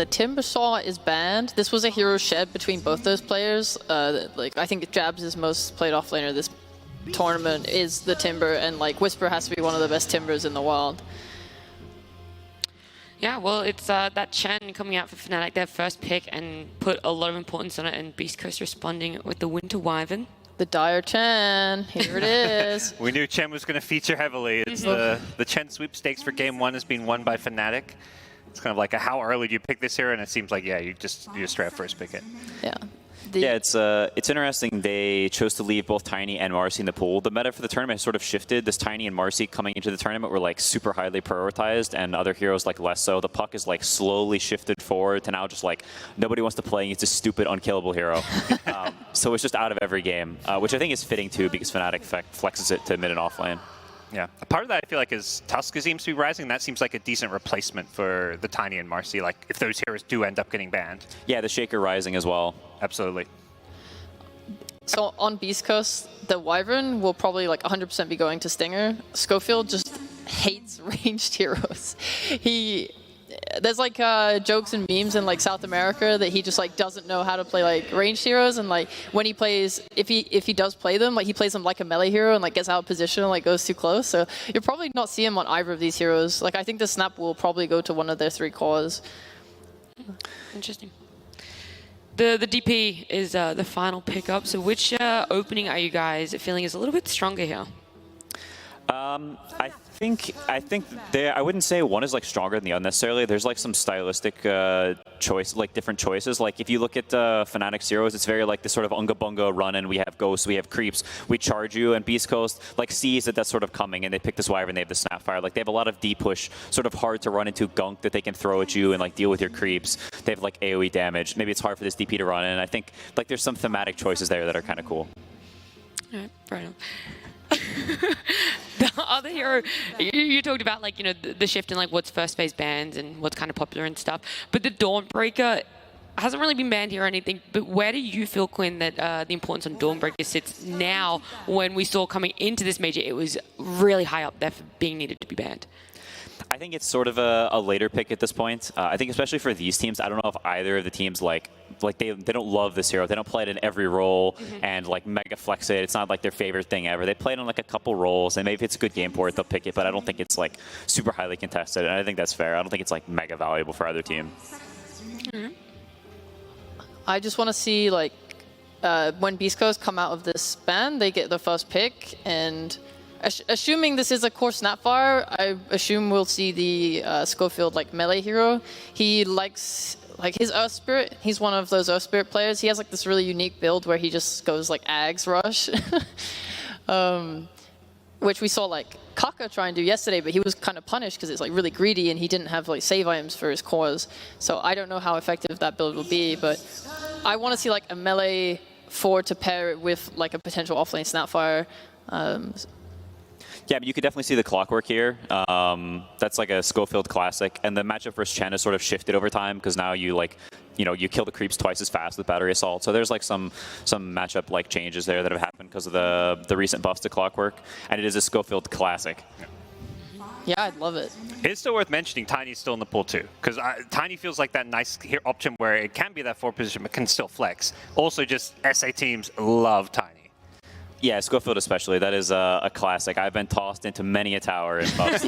the Timber Saw is banned. This was a hero shared between both those players. Like I think Jabs' most played offlaner this tournament is the Timber, and like Whisper has to be one of the best Timbers in the world. Yeah, well, it's that Chen coming out for Fnatic, their first pick, and put a lot of importance on it, and Beast Coast responding with the Winter Wyvern. The Dire Chen, here it is. We knew Chen was going to feature heavily. It's the Chen sweepstakes for game 1 has been won by Fnatic. It's kind of like how early do you pick this hero, and it seems like, yeah, you just straight up first pick it. Yeah. Yeah, it's interesting they chose to leave both Tiny and Marcy in the pool. The meta for the tournament has sort of shifted. This Tiny and Marcy coming into the tournament were like super highly prioritized, and other heroes like less so. The puck is like slowly shifted forward to now just like nobody wants to play against a stupid unkillable hero. So it's just out of every game, which I think is fitting too because Fnatic flexes it to mid and off lane. Yeah, a part of that I feel like is Tuska seems to be rising. That seems like a decent replacement for the Tiny and Marcy, like if those heroes do end up getting banned. Yeah, the Shaker rising as well. Absolutely. So on Beast Coast, the Wyvern will probably like 100% be going to Stinger. Schofield just hates ranged heroes. There's like jokes and memes in like South America that he just like doesn't know how to play like ranged heroes, and like when he plays, if he does play them, like he plays them like a melee hero and like gets out of position and like goes too close. So you'll probably not see him on either of these heroes. Like I think the snap will probably go to one of their 3 cores. Interesting. The DP is the final pickup. So which opening are you guys feeling is a little bit stronger here? I think I wouldn't say one is like stronger than the other necessarily. There's like some stylistic choice, like different choices. Like if you look at Fnatic's heroes, it's very like this sort of unga bunga run, and we have ghosts, we have creeps, we charge you, and Beast Coast like sees that that's sort of coming, and they pick this Wyvern, they have the Snapfire. Like they have a lot of D push, sort of hard to run into gunk that they can throw at you and like deal with your creeps. They have like AoE damage. Maybe it's hard for this DP to run, and I think like there's some thematic choices there that are kind of cool. All right, fair enough. The other hero, you talked about like, you know, the shift in like what's first phase bans and what's kind of popular and stuff, but the Dawnbreaker hasn't really been banned here or anything, but where do you feel, Quinn, that the importance on Dawnbreaker sits now when we saw coming into this major it was really high up there for being needed to be banned? I think it's sort of a later pick at this point. I think especially for these teams, I don't know if either of the teams like they don't love this hero. They don't play it in every role and like mega flex it. It's not like their favorite thing ever. They play it on like a couple roles, and maybe if it's a good game for it, they'll pick it. But I don't think it's like super highly contested, and I think that's fair. I don't think it's like mega valuable for either team. I just want to see like when Beast Coast come out of this ban, they get the first pick, and assuming this is a core Snapfire, I assume we'll see the Schofield like melee hero. He likes like his Earth Spirit. He's one of those Earth Spirit players. He has like this really unique build where he just goes like Ags Rush, which we saw like Kaka try and do yesterday, but he was kind of punished because it's like really greedy and he didn't have like save items for his cores. So I don't know how effective that build will be, but I want to see like a melee 4 to pair it with like a potential offlane Snapfire. Yeah, but you could definitely see the clockwork here. That's like a Schofield classic, and the matchup versus Chen has sort of shifted over time because now you you kill the creeps twice as fast with battery assault. So there's like some matchup like changes there that have happened because of the recent buffs to clockwork, and it is a Schofield classic. Yeah, I'd love it. It's still worth mentioning Tiny's still in the pool too, because Tiny feels like that nice option where it can be that 4 position but can still flex. Also, just SA teams love Tiny. Yeah, Schofield especially. That is a classic. I've been tossed into many a tower in buffs.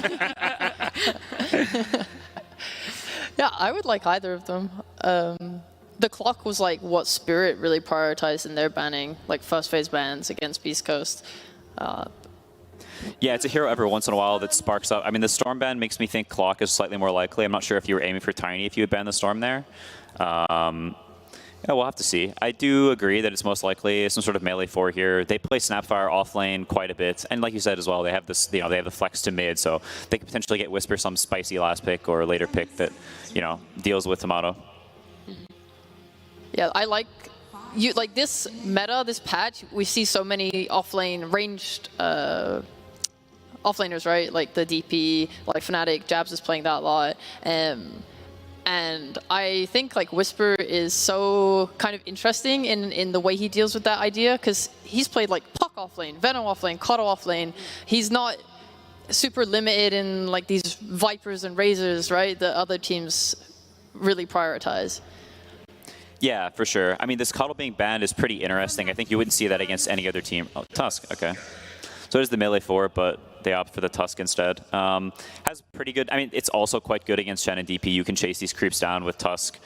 Yeah, I would like either of them. The clock was like what Spirit really prioritized in their banning, like first phase bans against Beast Coast. Yeah, it's a hero every once in a while that sparks up. I mean, the Storm ban makes me think Clock is slightly more likely. I'm not sure if you were aiming for Tiny if you had banned the Storm there. Yeah, we'll have to see. I do agree that it's most likely some sort of melee 4 here. They play Snapfire off lane quite a bit, and like you said as well, they have this, they have the flex to mid, so they could potentially get Whisper some spicy last pick or later pick that, deals with Tomato. Yeah, I like this meta, this patch. We see so many offlane ranged offlaners, right? Like the DP, like Fnatic, Jabs is playing that a lot. And I think like Whisper is so kind of interesting in the way he deals with that idea, because he's played like Puck offlane, Venom offlane, Koto offlane. He's not super limited in like these Vipers and Razors, right? The other teams really prioritize. Yeah, for sure. I mean, this Cuddle being banned is pretty interesting. I think you wouldn't see that against any other team. Oh, Tusk, okay. So it is the melee for it, but they opt for the Tusk instead. Has pretty good, I mean, it's also quite good against Shen and DP. You can chase these creeps down with Tusk,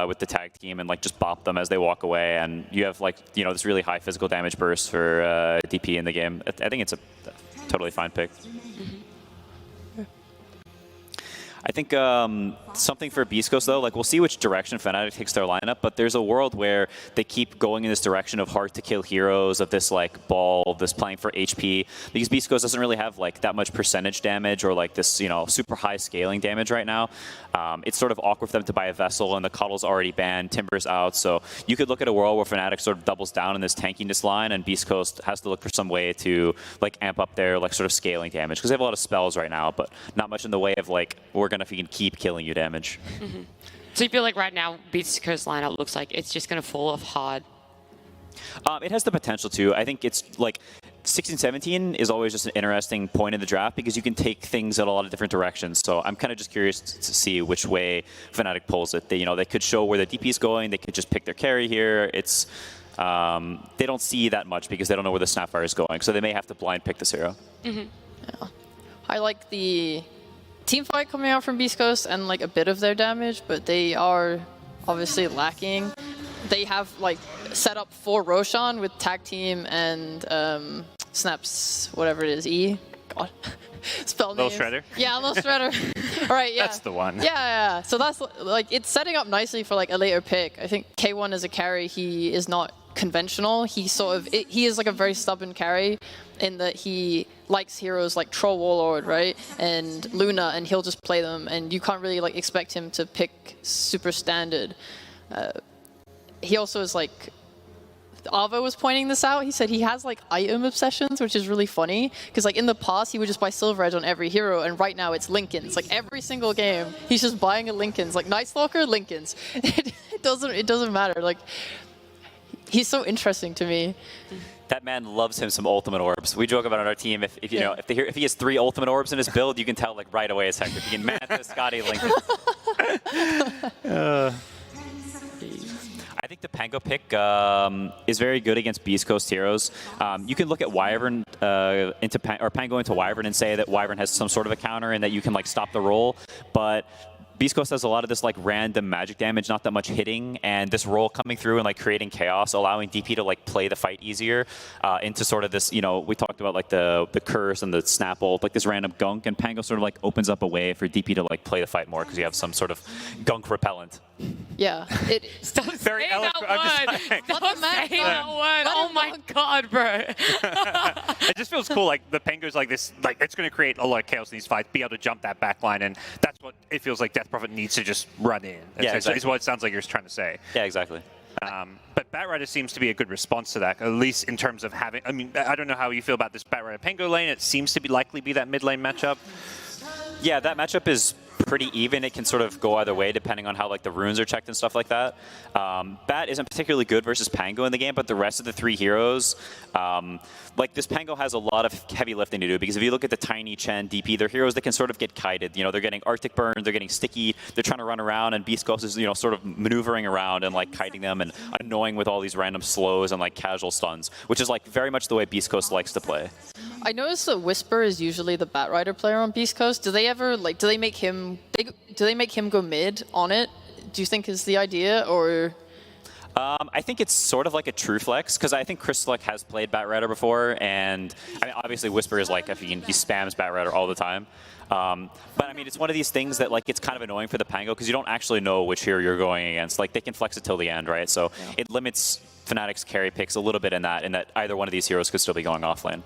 with the tag team, and like just bop them as they walk away. And you have like, you know, this really high physical damage burst for DP in the game. I think it's a totally fine pick. I think something for Beast Coast, though, like we'll see which direction Fnatic takes their lineup, but there's a world where they keep going in this direction of hard to kill heroes, of this like ball, this playing for HP, because Beast Coast doesn't really have like that much percentage damage or like this, you know, super high scaling damage right now. It's sort of awkward for them to buy a Vessel, and the Cuddle's already banned, Timber's out, so you could look at a world where Fnatic sort of doubles down in this tankiness line, and Beast Coast has to look for some way to like amp up their like sort of scaling damage, because they have a lot of spells right now, but not much in the way of like, we're gonna keep killing you damage. So you feel like right now Beast Coast lineup looks like it's just going to fall off hard? It has the potential to. I think it's like 16-17 is always just an interesting point in the draft because you can take things in a lot of different directions. So I'm kind of just curious to see which way Fnatic pulls it. They, you know, they could show where the DP is going. They could just pick their carry here. It's they don't see that much because they don't know where the Snapfire is going. So they may have to blind pick this hero. Yeah. I like the team fight coming out from Beast Coast and like a bit of their damage, but they are obviously lacking. They have like set up for Roshan with tag team and Snaps, whatever it is, E. God, spell Little names. Shredder. Yeah, Little Shredder. All right, yeah. That's the one. Yeah. So that's like it's setting up nicely for like a later pick. I think K1 as a carry, he is not conventional. He sort of he is like a very stubborn carry in that he likes heroes like Troll Warlord, right, and Luna, and he'll just play them, and you can't really like expect him to pick super standard. He also is like, Ava was pointing this out. He said he has like item obsessions, which is really funny because like in the past he would just buy Silver Edge on every hero, and right now it's Linken's. Like every single game he's just buying a Linken's, like Night Stalker, Linken's. It doesn't matter. Like he's so interesting to me. That man loves him some ultimate orbs. We joke about it on our team. If you know if he has 3 ultimate orbs in his build, you can tell like right away it's Hector. He can Manta, Scotty, Linken. I think the Pango pick is very good against Beast Coast heroes. You can look at Wyvern or Pango into Wyvern and say that Wyvern has some sort of a counter and that you can like stop the roll, but Beast Coast has a lot of this like random magic damage, not that much hitting, and this roll coming through and like creating chaos, allowing DP to like play the fight easier into sort of this, you know, we talked about like the curse and the snap ult, like this random gunk, and Pango sort of like opens up a way for DP to like play the fight more because you have some sort of gunk repellent. Yeah. Stop Very saying that word. Stop saying that word. Oh my god, bro. It just feels cool. Like the Pengu's like this, like it's going to create a lot of chaos in these fights, be able to jump that back line, and that's what it feels like Death Prophet needs to just run in. Yeah, exactly. Is what it sounds like you're trying to say. Yeah, exactly. But Batrider seems to be a good response to that, at least in terms of having. I mean, I don't know how you feel about this Batrider Pengu lane. It seems to be likely be that mid lane matchup. Yeah, that matchup is pretty even. It can sort of go either way depending on how like the runes are checked and stuff like that. Bat isn't particularly good versus Pango in the game, but the rest of the 3 heroes, like this Pango has a lot of heavy lifting to do because if you look at the Tiny, Chen, DP, they're heroes that can sort of get kited. You know, they're getting Arctic Burn, they're getting sticky, they're trying to run around, and Beast Coast is, you know, sort of maneuvering around and like kiting them and annoying with all these random slows and like casual stuns, which is like very much the way Beast Coast likes to play. I noticed that Whisper is usually the Batrider player on Beast Coast. Do they ever like? Do they make him go mid on it? Do you think is the idea, or? I think it's sort of like a true flex because I think Crystalek has played Batrider before, and I mean obviously Whisper is like he spams Batrider all the time. But I mean it's one of these things that like it's kind of annoying for the Pango because you don't actually know which hero you're going against. Like they can flex it till the end, right? So it limits Fnatic's carry picks a little bit in that either one of these heroes could still be going offlane.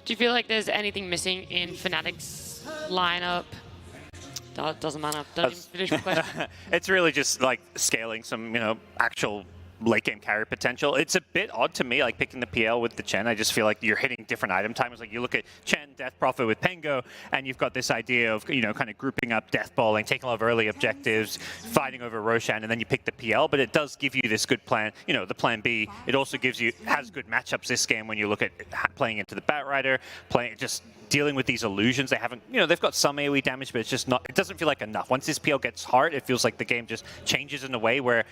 Do you feel like there's anything missing in Fnatic's lineup? Doesn't matter. Don't even finish my question. It's really just like scaling some, you know, actual late game carry potential. It's a bit odd to me, like picking the PL with the Chen. I just feel like you're hitting different item timers. Like you look at Chen, Death Prophet with Pengo, and you've got this idea of, you know, kind of grouping up Death Bowling, taking a lot of early objectives, fighting over Roshan, and then you pick the PL. But it does give you this good plan, you know, the plan B. It also has good matchups this game when you look at playing into the Batrider, playing just dealing with these illusions. They haven't, they've got some AoE damage, but it's just not, it doesn't feel like enough. Once this PL gets hard, it feels like the game just changes in a way where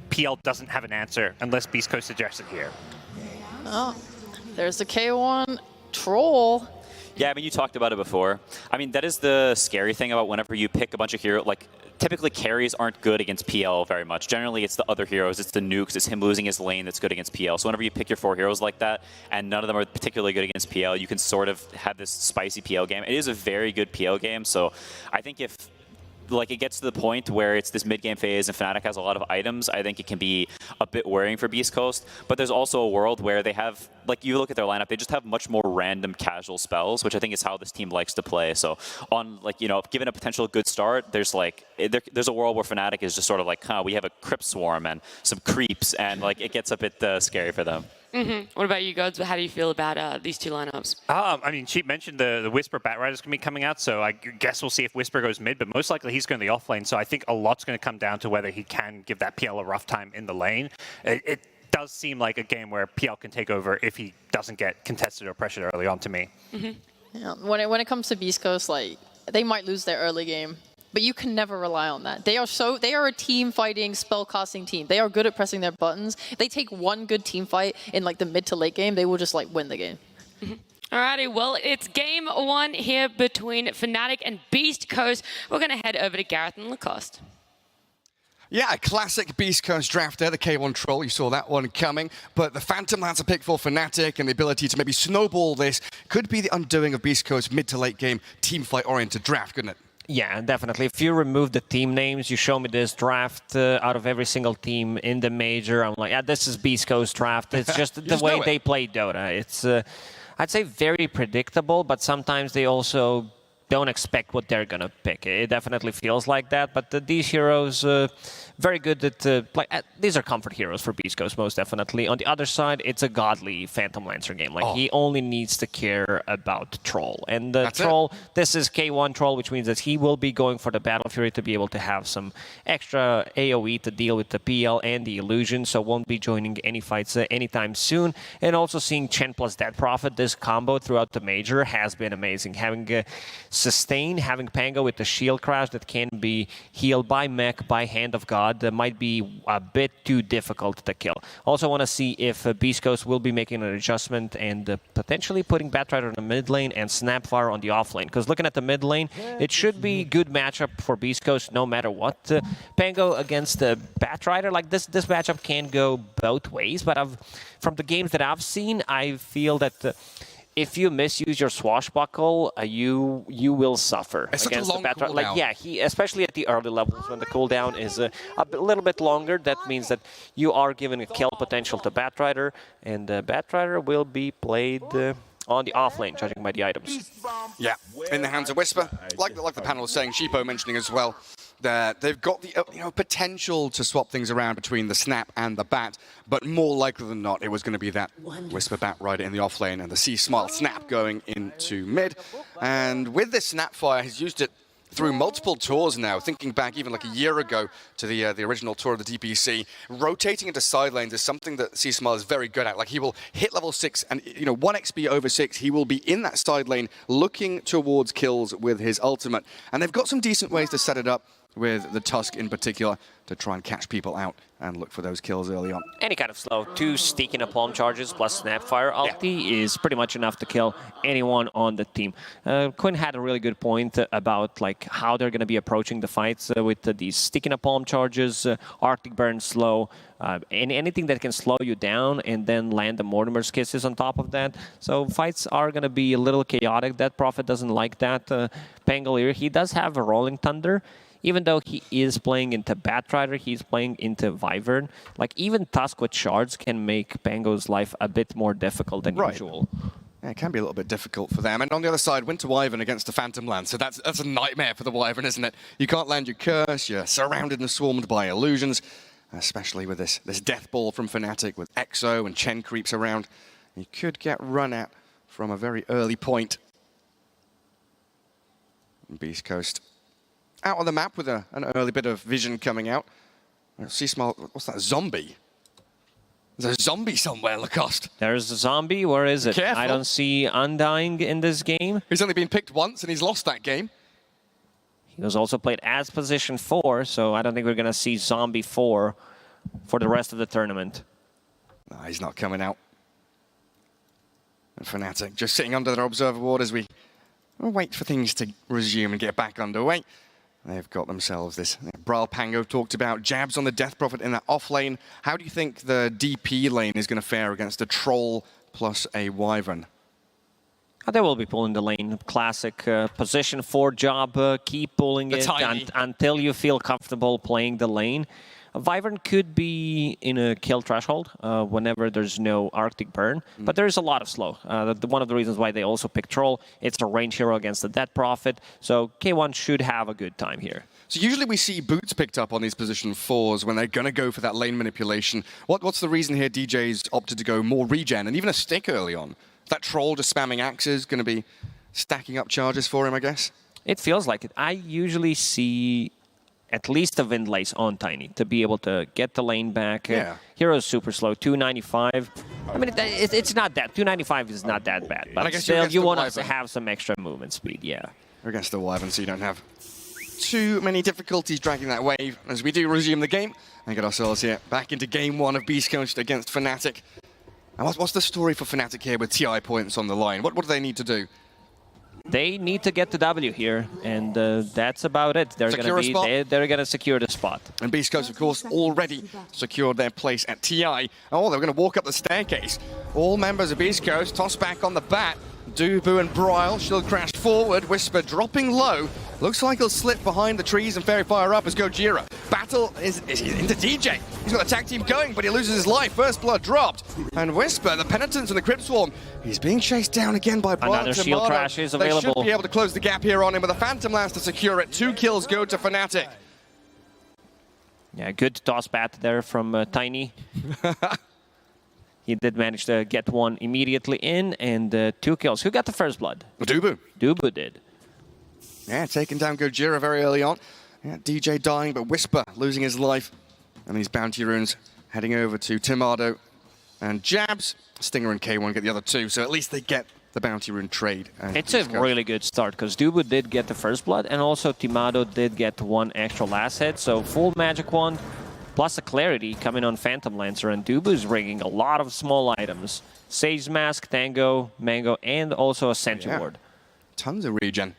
PL doesn't have an answer unless Beast Coast suggests it here. Oh, there's the K1 troll. Yeah, I mean, you talked about it before. I mean, that is the scary thing about whenever you pick a bunch of heroes. Like, typically carries aren't good against PL very much. Generally, it's the other heroes, it's the nukes, it's him losing his lane that's good against PL. So whenever you pick your 4 heroes like that, and none of them are particularly good against PL, you can sort of have this spicy PL game. It is a very good PL game, so I think if it gets to the point where it's this mid-game phase and Fnatic has a lot of items, I think it can be a bit worrying for Beast Coast. But there's also a world where they have, you look at their lineup, they just have much more random casual spells, which I think is how this team likes to play. So on, given a potential good start, there's there's a world where Fnatic is just sort of we have a Crypt Swarm and some creeps, and it gets a bit scary for them. Mm-hmm. What about you guys? How do you feel about these two lineups? I mean, Cheap mentioned the Whisper Batrider's going to be coming out, so I guess we'll see if Whisper goes mid, but most likely he's going to the off lane, so I think a lot's going to come down to whether he can give that PL a rough time in the lane. It does seem like a game where PL can take over if he doesn't get contested or pressured early on to me. Mm-hmm. Yeah, when it comes to Beast Coast, they might lose their early game. But you can never rely on that. They are a team fighting, spell casting team. They are good at pressing their buttons. If they take one good team fight in the mid to late game, they will just win the game. Mm-hmm. Alrighty, well, it's game 1 here between Fnatic and Beast Coast. We're going to head over to Gareth and Lacoste. Yeah, a classic Beast Coast draft there, the K1 Troll. You saw that one coming. But the Phantom Lance a pick for Fnatic, and the ability to maybe snowball this could be the undoing of Beast Coast's mid to late game team fight-oriented draft, couldn't it? Yeah, definitely. If you remove the team names, you show me this draft out of every single team in the major, I'm like, yeah, this is Beast Coast draft. It's just the way they play Dota. It's, I'd say, very predictable, but sometimes they also don't expect what they're gonna pick. It definitely feels like that, but these heroes, very good at, these are comfort heroes for Beast Coast, most definitely. On the other side, it's a godly Phantom Lancer game. He only needs to care about Troll. And the Troll, this is K1 Troll, which means that he will be going for the Battle Fury to be able to have some extra AoE to deal with the PL and the Illusion, so won't be joining any fights anytime soon. And also seeing Chen plus Death Prophet, this combo throughout the major has been amazing. Having Sustain, having Pango with the shield crash that can be healed by mech, by Hand of God, might be a bit too difficult to kill. Also want to see if Beast Coast will be making an adjustment and potentially putting Batrider in the mid lane and Snapfire on the off lane. Because looking at the mid lane, it should be good matchup for Beast Coast no matter what. Pango against Batrider, this matchup can go both ways, but from the games that I've seen, I feel that if you misuse your swashbuckle, you will suffer it's against such a long the Batrider. cooldown. Especially at the early levels when the cooldown is a little bit longer. That means that you are giving a kill potential to Batrider, and Batrider will be played on the off lane, judging by the items. Yeah, in the hands of Whisper. Like the panel was saying, Sheepo mentioning as well, that they've got the potential to swap things around between the Snap and the Bat, but more likely than not, it was going to be that Whisper Batrider in the off lane and the C-Smile Snap going into mid. And with this Snapfire, he's used it through multiple tours now, thinking back even a year ago to the original tour of the DPC. Rotating into side lanes is something that C-Smile is very good at. He will hit level 6 and 1 XP over 6, he will be in that side lane looking towards kills with his ultimate. And they've got some decent ways to set it up, with the Tusk in particular, to try and catch people out and look for those kills early on. Any kind of slow, 2 Steak in a Palm charges plus Snapfire ulti is pretty much enough to kill anyone on the team. Quinn had a really good point about how they're going to be approaching the fights with these Steak in a Palm charges, Arctic Burn slow, and anything that can slow you down and then land the Mortimer's Kisses on top of that. So fights are going to be a little chaotic. That Prophet doesn't like that. Pangolier, he does have a Rolling Thunder. Even though he is playing into Batrider, he's playing into Wyvern. Even Tusk with shards can make Pango's life a bit more difficult than usual. Yeah, it can be a little bit difficult for them. And on the other side, Winter Wyvern against the Phantom Lance. So that's a nightmare for the Wyvern, isn't it? You can't land your curse, you're surrounded and swarmed by illusions, especially with this Death Ball from Fnatic with Exo and Chen creeps around. You could get run at from a very early point. Beast Coast out on the map with an early bit of vision coming out. C-Smile, what's that, zombie? There's a zombie somewhere, Lacoste. There's a zombie. Where is it? Careful. I don't see Undying in this game. He's only been picked once and he's lost that game. He was also played as position 4, so I don't think we're going to see Zombie 4 for the rest of the tournament. No, he's not coming out. And Fnatic just sitting under their observer ward as we wait for things to resume and get back underway. They've got themselves this. Brawl Pango talked about jabs on the Death Prophet in that off lane. How do you think the DP lane is going to fare against a Troll plus a Wyvern? They will be pulling the lane. Classic position 4 job. Keep pulling it until you feel comfortable playing the lane. A Wyvern could be in a kill threshold whenever there's no Arctic burn, but there's a lot of slow. One of the reasons why they also pick Troll, it's a range hero against the Death Prophet, so K1 should have a good time here. So usually we see boots picked up on these position 4s when they're going to go for that lane manipulation. What's the reason here DJ's opted to go more regen and even a stick early on? That Troll just spamming axes going to be stacking up charges for him, I guess? It feels like it. I usually see at least a Windlace on Tiny to be able to get the lane back. Yeah. Hero's super slow, 295. I mean, it's not that. 295 is not that bad, but I guess still, you want Wyvern. to have some extra movement speed, yeah. You're against the Wyvern, so you don't have too many difficulties dragging that wave as we do resume the game and get ourselves here back into game 1 of Beast Coast against Fnatic. And what's the story for Fnatic here with TI points on the line? What do they need to do? They need to get the W here, and that's about it. They're gonna secure the spot. And Beast Coast, of course, already secured their place at TI. Oh, they're going to walk up the staircase. All members of Beast Coast toss back on the bat. Dubu and Bryle, shield crash forward. Whisper dropping low. Looks like he'll slip behind the trees and Fairy Fire up as Gojira. Battle is into DJ. He's got the tag team going, but he loses his life. First blood dropped. And Whisper, the Penitence and the Crypt Swarm, he's being chased down again by Bryle. Another shield crash is available. They should be able to close the gap here on him with a Phantom Lance to secure it. 2 kills go to Fnatic. Yeah, good toss bat there from Tiny. He did manage to get one immediately in, and 2 kills. Who got the first blood? Dubu. Dubu did. Yeah, taking down Gojira very early on. Yeah, DJ dying, but Whisper losing his life. And these bounty runes heading over to Timado and Jabs. Stinger and K1 get the other 2, so at least they get the bounty rune trade. It's a really good start, because Dubu did get the first blood, and also Timado did get 1 extra last hit, so full magic wand. Plus a Clarity coming on Phantom Lancer, and Dubu's bringing a lot of small items. Sage Mask, Tango, Mango, and also a Sentry Ward. Tons of regen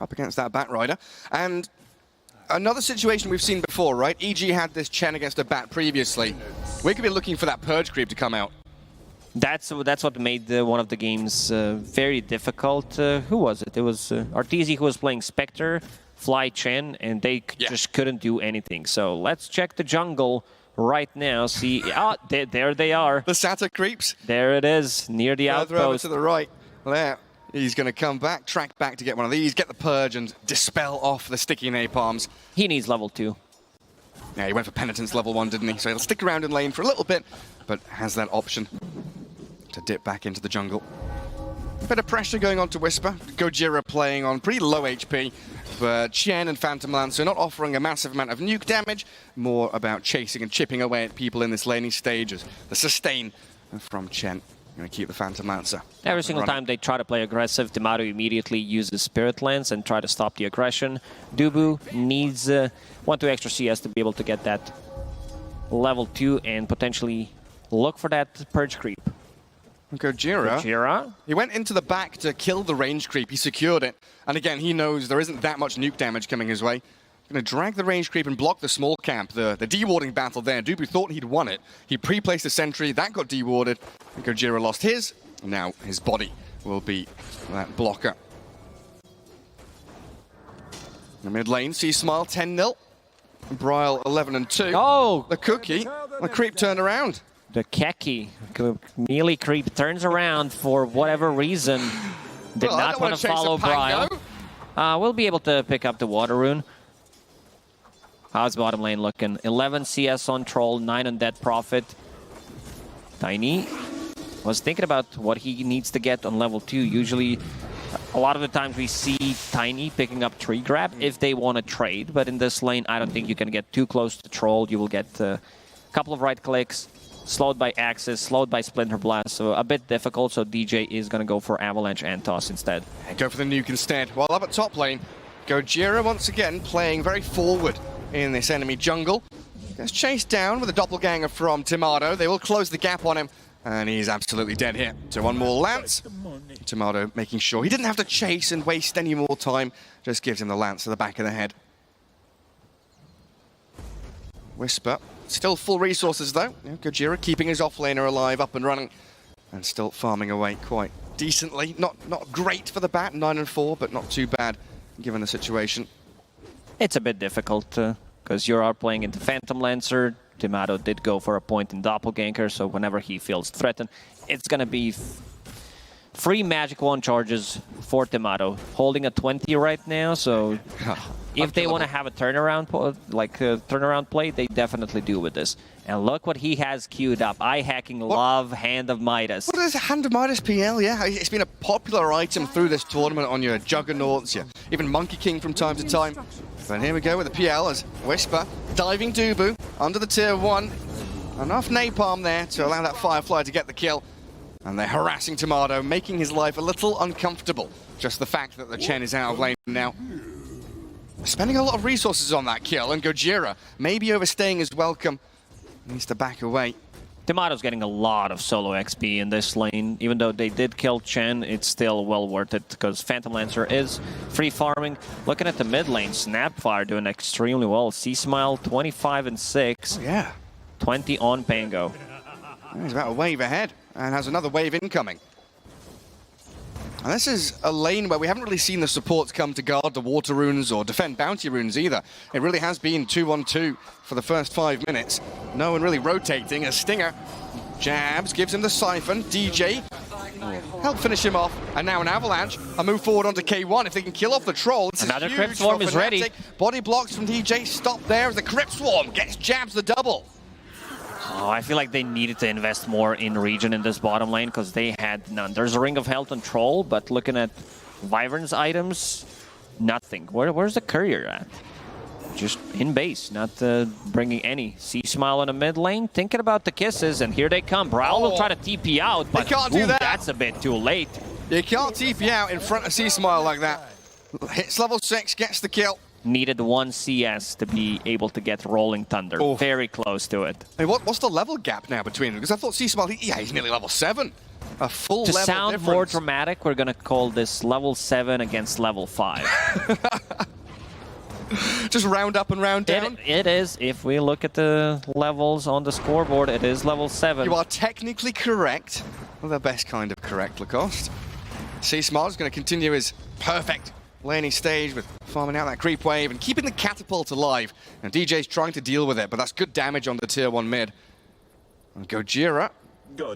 up against that Bat Rider. And another situation we've seen before, right? EG had this Chen against a Bat previously. We could be looking for that Purge creep to come out. That's what made one of the games very difficult. Who was it? It was Arteezy who was playing Spectre, Fly Chen, and they just couldn't do anything. So let's check the jungle right now. See, there they are. The Sata creeps. There it is, near the outpost. Over to the right. There. He's going to come back, track back to get one of these, get the Purge, and dispel off the sticky napalms. He needs level 2. Yeah, he went for Penitence level 1, didn't he? So he'll stick around in lane for a little bit, but has that option to dip back into the jungle. A bit of pressure going on to Whisper. Gojira playing on pretty low HP, but Chen and Phantom Lancer not offering a massive amount of nuke damage, more about chasing and chipping away at people in this laning stages. The sustain from Chen. Going to keep the Phantom Lancer. Every single time they try to play aggressive, Timado immediately uses Spirit Lance and try to stop the aggression. Dubu needs 1-2 extra CS to be able to get that level 2 and potentially look for that Purge creep. Gojira. He went into the back to kill the range creep. He secured it. And again, he knows there isn't that much nuke damage coming his way. Going to drag the range creep and block the small camp. The dewarding battle there. Dubu thought he'd won it. He pre-placed a sentry. That got dewarded. Gojira lost his. Now his body will be that blocker. The mid lane, see Smile 10-0. Bryle 11-2. Oh! The cookie. The creep turned around. The Keki, melee creep, turns around for whatever reason. Did not want to follow Bryle. We'll be able to pick up the Water Rune. How's bottom lane looking? 11 CS on Troll, 9 on Death Prophet. Tiny was thinking about what he needs to get on level 2. Usually, a lot of the times we see Tiny picking up tree grab if they want to trade. But in this lane, I don't think you can get too close to Troll. You will get a couple of right clicks, slowed by Axis, slowed by Splinter Blast, so a bit difficult. So DJ is going to go for Avalanche and Toss instead. And go for the nuke instead. While up at top lane, Gojira once again playing very forward in this enemy jungle. Gets chased down with a doppelganger from Tomato. They will close the gap on him, and he's absolutely dead here. So one more lance. Tomato making sure he didn't have to chase and waste any more time. Just gives him the lance to the back of the head. Whisper, still full resources though. Gojira keeping his offlaner alive, up and running, and still farming away quite decently. Not great for the bat, 9-4, but not too bad given the situation. It's a bit difficult because you are playing into Phantom Lancer. Tomato did go for a point in Doppelganger, so whenever he feels threatened, it's going to be 3 Magic Wand charges for Tomato. Holding a 20 right now, so if they want to have a turnaround, turnaround play, they definitely do with this. And look what he has queued up. Eye hacking love, Hand of Midas. What is Hand of Midas PL? Yeah, it's been a popular item through this tournament on your Juggernauts, even Monkey King from time to time. But here we go with the PL as Whisper diving Dubu under the tier 1. Enough napalm there to allow that Firefly to get the kill. And they're harassing Tomato, making his life a little uncomfortable. Just the fact that the Chen is out of lane now. Spending a lot of resources on that kill, and Gojira maybe overstaying his welcome. Needs to back away. Tomato's getting a lot of solo XP in this lane. Even though they did kill Chen, it's still well worth it because Phantom Lancer is free farming. Looking at the mid lane, Snapfire doing extremely well. C-Smile 25 and 6. Oh, yeah. 20 on Pango. He's about a wave ahead and has another wave incoming. And this is a lane where we haven't really seen the supports come to guard the water runes or defend bounty runes either. It really has been 2-on-2 for the first 5 minutes. No one really rotating. A Stinger jabs, gives him the siphon. DJ help finish him off. And now an Avalanche. A move forward onto K1 if they can kill off the troll. This Another is Crypt huge Swarm for is ready. Fnatic. Body blocks from DJ. Stop there as the Crypt Swarm gets jabs the double. Oh, I feel like they needed to invest more in region in this bottom lane because they had none. There's a Ring of Health and Troll, but looking at Wyvern's items, nothing. Where's the courier at? Just in base, not bringing any. C-Smile in the mid lane, thinking about the kisses, and here they come. Brawl will try to TP out, but can't do that. That's a bit too late. You can't TP out in front of C-Smile like that. Hits level 6, gets the kill. Needed 1 CS to be able to get Rolling Thunder. Oh. Very close to it. Hey, what's the level gap now between them? Because I thought C-Smile, he's nearly level 7. A full To level sound difference. more dramatic, we're going to call this level 7 against level 5. Just round up and round down? It is. If we look at the levels on the scoreboard, it is level 7. You are technically correct. Well, the best kind of correct, Lacoste. C-Smile is going to continue his perfect laning stage with farming out that creep wave and keeping the catapult alive. And DJ's trying to deal with it, but that's good damage on the tier 1 mid. And Gojira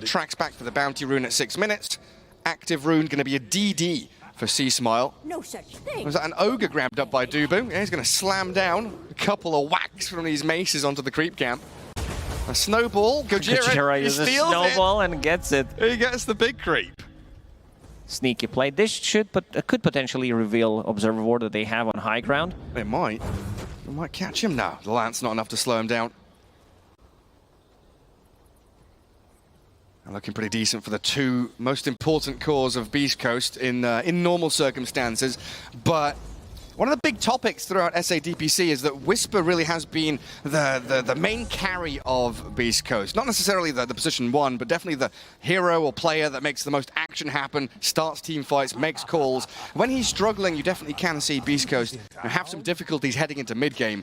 tracks back for the bounty rune at 6 minutes. Active rune going to be a DD for C-Smile. No such thing. Was that an ogre grabbed up by Dubu? Yeah, he's going to slam down a couple of whacks from these maces onto the creep camp. A snowball. Gojira he uses a steals snowball and gets it. He gets the big creep. Sneaky play. This could potentially reveal Observer Ward that they have on high ground. It might. It might catch him now. The lance not enough to slow him down. And looking pretty decent for the 2 most important cores of Beast Coast in normal circumstances. But one of the big topics throughout SADPC is that Whisper really has been the main carry of Beast Coast. Not necessarily the position 1, but definitely the hero or player that makes the most action happen, starts team fights, makes calls. When he's struggling, you definitely can see Beast Coast have some difficulties heading into mid-game.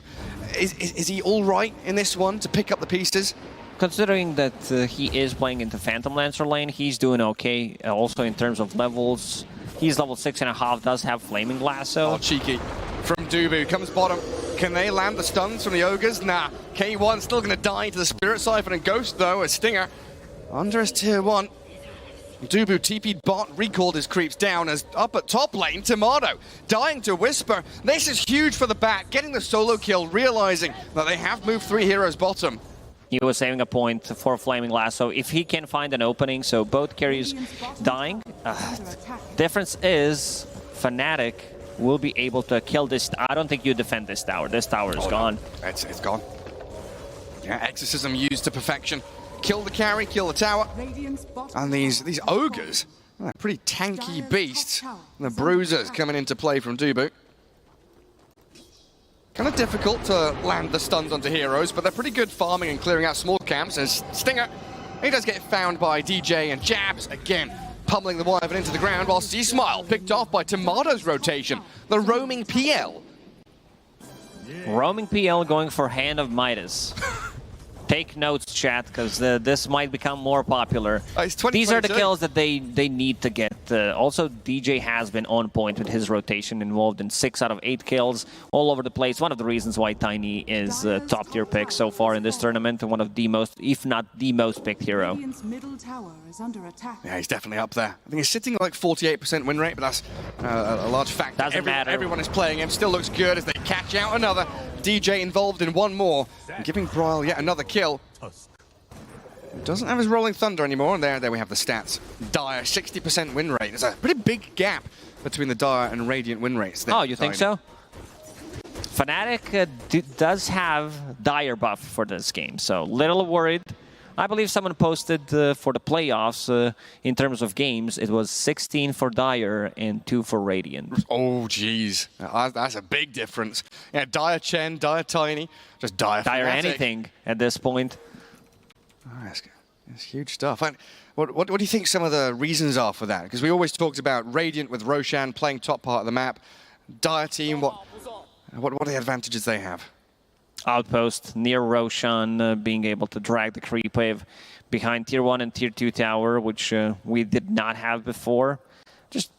Is he all right in this one to pick up the pieces? Considering that he is playing into Phantom Lancer lane, he's doing okay. Also in terms of levels, he's level 6.5, does have Flaming Lasso. Oh, cheeky. From Dubu, comes bottom. Can they land the stuns from the Ogres? Nah. K1 still going to die to the Spirit Siphon and Ghost, though, a Stinger. Under his tier 1. Dubu TP'd bot, recalled his creeps down as up at top lane, Tomato dying to Whisper. This is huge for the back, getting the solo kill, realizing that they have moved 3 heroes bottom. He was saving a point for Flaming Lasso. If he can find an opening, so both carries dying. Difference is Fnatic will be able to kill this. I don't think you defend this tower. This tower is gone. No. It's gone. Yeah, Exorcism used to perfection. kill the carry, kill the tower. And these ogres, pretty tanky beasts. And the bruisers coming into play from Dubu. Kind of difficult to land the stuns onto heroes, but they're pretty good farming and clearing out small camps. And Stinger, he does get found by DJ and Jabs again, pummeling the Wyvern into the ground, while C-Smile picked off by Tomato's rotation, the roaming PL. Roaming PL going for Hand of Midas. Take notes, chat, because this might become more popular. These are the kills that they need to get. Also, DJ has been on point with his rotation, involved in 6 out of 8 kills all over the place. One of the reasons why Tiny is top tier pick so far in this tournament, and one of the most, if not the most picked hero. Yeah, he's definitely up there. I think he's sitting at like 48% win rate, but that's a large factor. Doesn't matter. Everyone is playing him. Still looks good as they catch out another. DJ involved in one more, and giving Broyle yet another kill. Doesn't have his Rolling Thunder anymore, and there we have the stats. Dire, 60% win rate. There's a pretty big gap between the Dire and Radiant win rates there. Oh, you think so? Fnatic does have Dire buff for this game, so little worried. I believe someone posted for the playoffs, in terms of games, it was 16 for Dire and 2 for Radiant. Oh, jeez. That's a big difference. Yeah, Dire Chen, Dire Tiny, just Dire Dire Fnatic. anything at this point. Oh, that's huge stuff. And what do you think some of the reasons are for that? Because we always talked about Radiant with Roshan playing top part of the map. Dire team, what are the advantages they have? Outpost near Roshan, being able to drag the creep wave behind tier 1 and tier 2 tower, which we did not have before. Just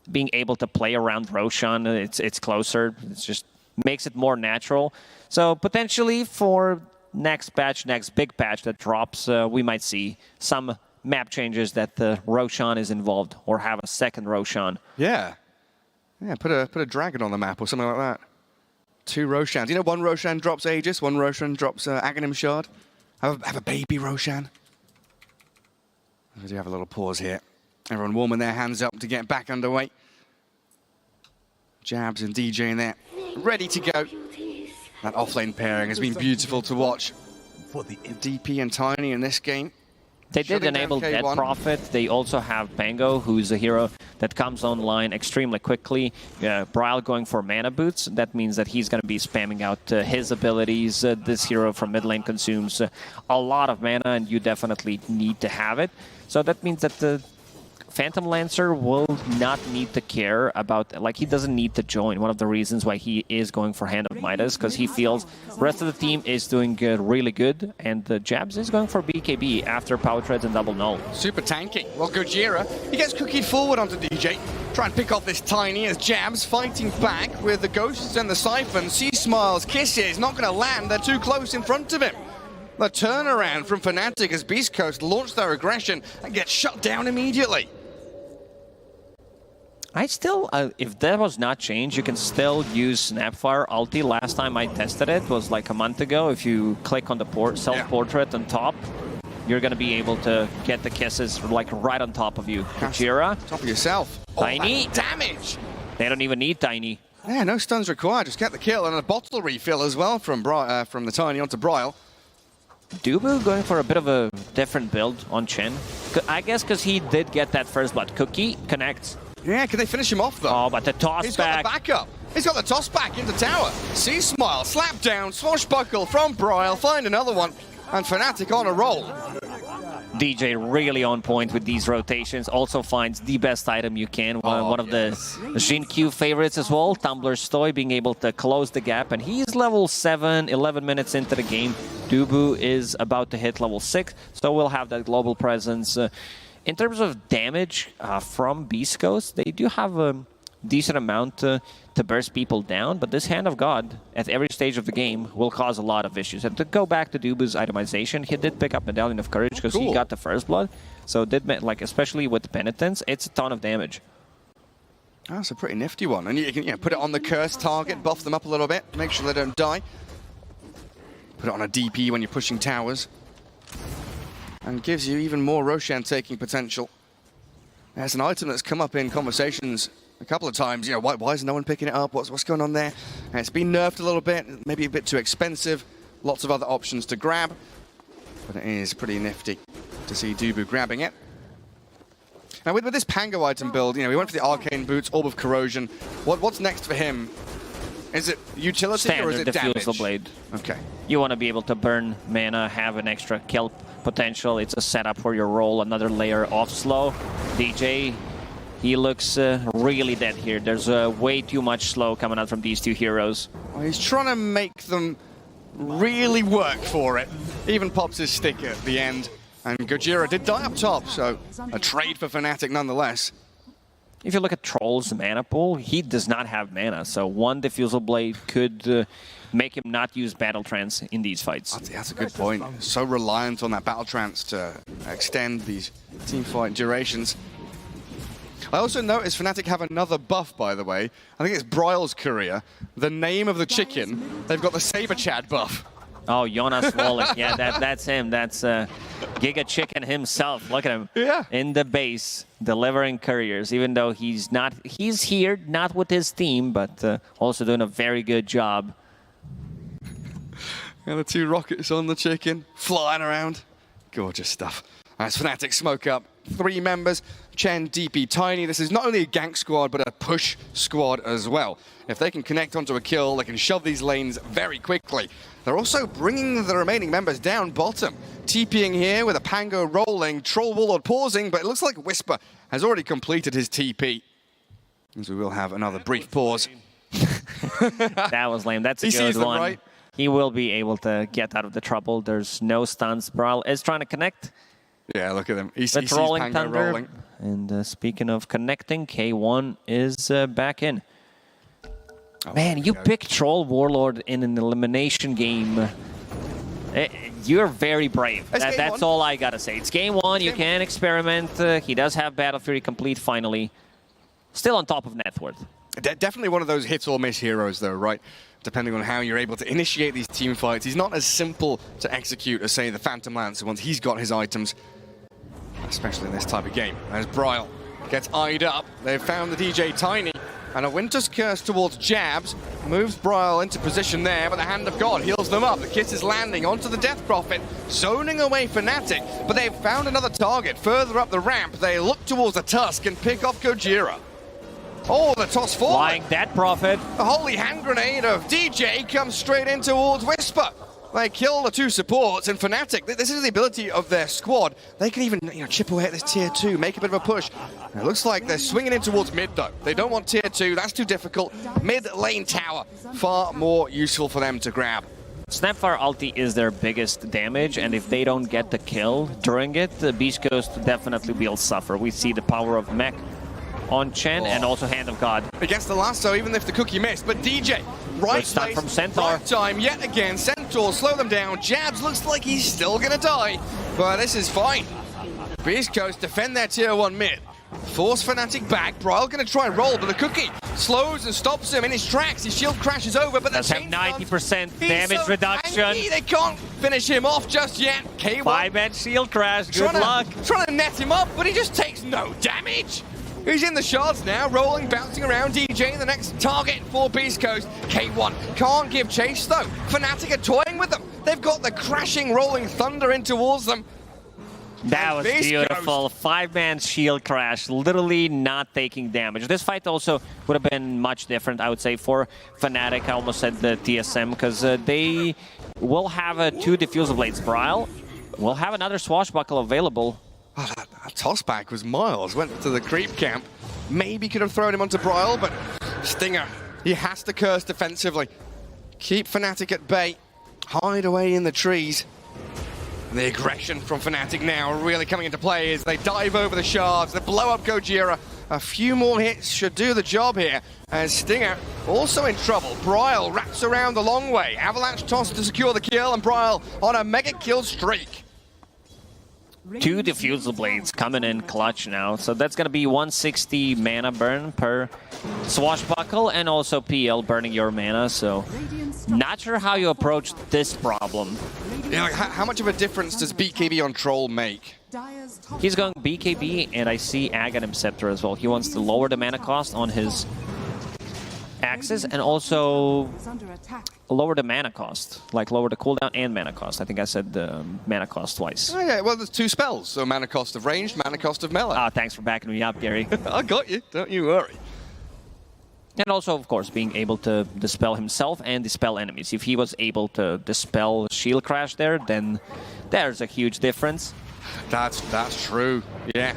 being able to play around Roshan, it's closer. It just makes it more natural. So potentially for next patch, next big patch that drops, we might see some map changes that Roshan is involved, or have a second Roshan. Yeah, put a dragon on the map or something like that. 2 Roshans. You know, 1 Roshan drops Aegis, 1 Roshan drops Aghanim Shard. Have a baby Roshan. We do have a little pause here. Everyone warming their hands up to get back underway. Jabs and DJ in there, ready to go. That offlane pairing has been beautiful to watch. DP and Tiny in this game. They did enable Dead Prophet. They also have Bango, who's a hero that comes online extremely quickly. Bryle going for mana boots. That means that he's going to be spamming out his abilities. This hero from mid lane consumes a lot of mana, and you definitely need to have it. So that means that the Phantom Lancer will not need to care about, like, he doesn't need to join. One of the reasons why he is going for Hand of Midas, because he feels the rest of the team is doing really good, and Jabs is going for BKB after Power Treads and Double Null. Super tanky. Well, Gojira, he gets cookied forward onto DJ. Try and pick off this Tiny as Jabs fighting back with the Ghosts and the Siphon. C-Smile's kisses, not going to land. They're too close in front of him. The turnaround from Fnatic as Beast Coast launch their aggression and get shut down immediately. I still, if that was not changed, you can still use Snapfire ulti. Last time I tested it was like a month ago. If you click on the self-portrait on top, you're going to be able to get the kisses like right on top of you. Gojira. Top of yourself. Tiny. Oh, damage! They don't even need Tiny. Yeah, no stuns required. Just get the kill and a bottle refill as well from the Tiny onto Bryle. Dubu going for a bit of a different build on Chen. I guess because he did get that first blood. Cookie connects. Yeah, can they finish him off, though? Oh, but the toss He's back. got the backup. He's got the toss back into tower. C-Smile, slap down, swashbuckle from Bryle, find another one, and Fnatic on a roll. DJ really on point with these rotations, also finds the best item you can. One of the Jin Q favorites as well, Tumbler Stoy being able to close the gap, and he's level 7, 11 minutes into the game. Dubu is about to hit level 6, so we'll have that global presence. In terms of damage from Beast Coast, they do have a decent amount to burst people down, but this Hand of God at every stage of the game will cause a lot of issues. And to go back to Dubu's itemization, he did pick up Medallion of Courage because he got the first blood. So especially with Penitence, it's a ton of damage. That's a pretty nifty one. And you can put it on the cursed target, buff them up a little bit, make sure they don't die. Put it on a DP when you're pushing towers. And gives you even more Roshan taking potential. There's an item that's come up in conversations a couple of times. You know, why is no one picking it up? What's going on there? And it's been nerfed a little bit, maybe a bit too expensive. Lots of other options to grab. but it is pretty nifty to see Dubu grabbing it. Now with this Pango item build, he went for the Arcane Boots, Orb of Corrosion. What's next for him? Is it utility or is it damage? Diffusal Blade. Okay. You want to be able to burn mana, have an extra kill potential. It's a setup for your role, another layer of slow. DJ, he looks really dead here. There's way too much slow coming out from these two heroes. Well, he's trying to make them really work for it. Even pops his stick at the end. And Gojira did die up top, so a trade for Fnatic nonetheless. If you look at Troll's mana pool, he does not have mana, so one Diffusal Blade could make him not use Battle Trance in these fights. That's a good point. So reliant on that Battle Trance to extend these teamfight durations. I also noticed Fnatic have another buff, by the way. I think it's Bryle's Courier. The name of the chicken, they've got the Saber Chad buff. Oh, Jonas Wallach. Yeah, that's him. That's Giga Chicken himself. Look at him. Yeah. In the base, delivering couriers, even though he's here, not with his team, but also doing a very good job. And the two rockets on the chicken, flying around. Gorgeous stuff. As Fnatic smoke up 3 members, Chen, DP, Tiny. This is not only a gank squad, but a push squad as well. If they can connect onto a kill, they can shove these lanes very quickly. They're also bringing the remaining members down bottom. TPing here with a Pango rolling, Troll Warlord pausing, but it looks like Whisper has already completed his TP. As we will have another brief pause. That was lame. That's a good one. Right? He will be able to get out of the trouble. There's no stuns. Brawl is trying to connect. Yeah, look at him. He sees rolling Pango Thunder. rolling. And speaking of connecting, K1 is back in. Oh, man, you picked Troll Warlord in an elimination game. You're very brave. That's all I gotta say. It's game 1. You can experiment. He does have Battle Fury complete finally. Still on top of net worth. Definitely one of those hit or miss heroes, though, right? Depending on how you're able to initiate these team fights. He's not as simple to execute as, say, the Phantom Lancer once he's got his items, especially in this type of game. As Bryle gets eyed up, they've found the DJ Tiny, and a Winter's Curse towards Jabs moves Bryle into position there, but the Hand of God heals them up. The kiss is landing onto the Death Prophet, zoning away Fnatic, but they've found another target further up the ramp. They look towards the Tusk and pick off Gojira. Oh, the toss forward. Flying Death Prophet. The holy hand grenade of DJ comes straight in towards Whisper. They kill the 2 supports, and Fnatic, this is the ability of their squad. They can even chip away at this tier 2, make a bit of a push. And it looks like they're swinging in towards mid, though. They don't want tier 2, that's too difficult. Mid lane tower, far more useful for them to grab. Snapfire ulti is their biggest damage, and if they don't get the kill during it, the beastcoast definitely will suffer. We see the power of mech on Chen and also Hand of God. Against the lasso, even if the cookie missed, but DJ, right place, from Centaur. Right time, yet again. Centaur, slow them down. Jabs looks like he's still gonna die, but this is fine. Beast Coast defend their tier 1 mid. Force Fnatic back. Bryle gonna try and roll, but the cookie slows and stops him in his tracks. His shield crashes over, but that's 90% damage reduction. Angry. They can't finish him off just yet. K1 5-man shield crash. Good luck. Trying to net him up, but he just takes no damage. He's in the shards now, rolling, bouncing around. DJ, the next target for Beast Coast. K1 can't give chase, though. Fnatic are toying with them. They've got the crashing, rolling thunder in towards them. That was beautiful. 5-man shield crash, literally not taking damage. This fight also would have been much different, I would say, for Fnatic. I almost said the TSM, because they will have 2 Diffusal Blades. Bryle will have another Swashbuckle available. Oh, that tossback was miles. Went to the creep camp. Maybe could have thrown him onto Bryle, but Stinger, he has to curse defensively. Keep Fnatic at bay. Hide away in the trees. And the aggression from Fnatic now really coming into play as they dive over the shards. They blow up Gojira. A few more hits should do the job here. As Stinger also in trouble. Bryle wraps around the long way. Avalanche toss to secure the kill, and Bryle on a mega kill streak. 2 Diffusal Blades coming in clutch now. So that's going to be 160 mana burn per Swashbuckle, and also PL burning your mana. So not sure how you approach this problem. Yeah, like how much of a difference does BKB on Troll make? He's going BKB, and I see Aghanim Scepter as well. He wants to lower the mana cost on his axes and also lower the mana cost, like lower the cooldown and mana cost. I think I said the mana cost twice. Oh, yeah, well, there's 2 spells. So mana cost of ranged, mana cost of melee. Ah, thanks for backing me up, Gary. I got you. Don't you worry. And also, of course, being able to dispel himself and dispel enemies. If he was able to dispel Shield Crash there, then there's a huge difference. That's true. Yeah.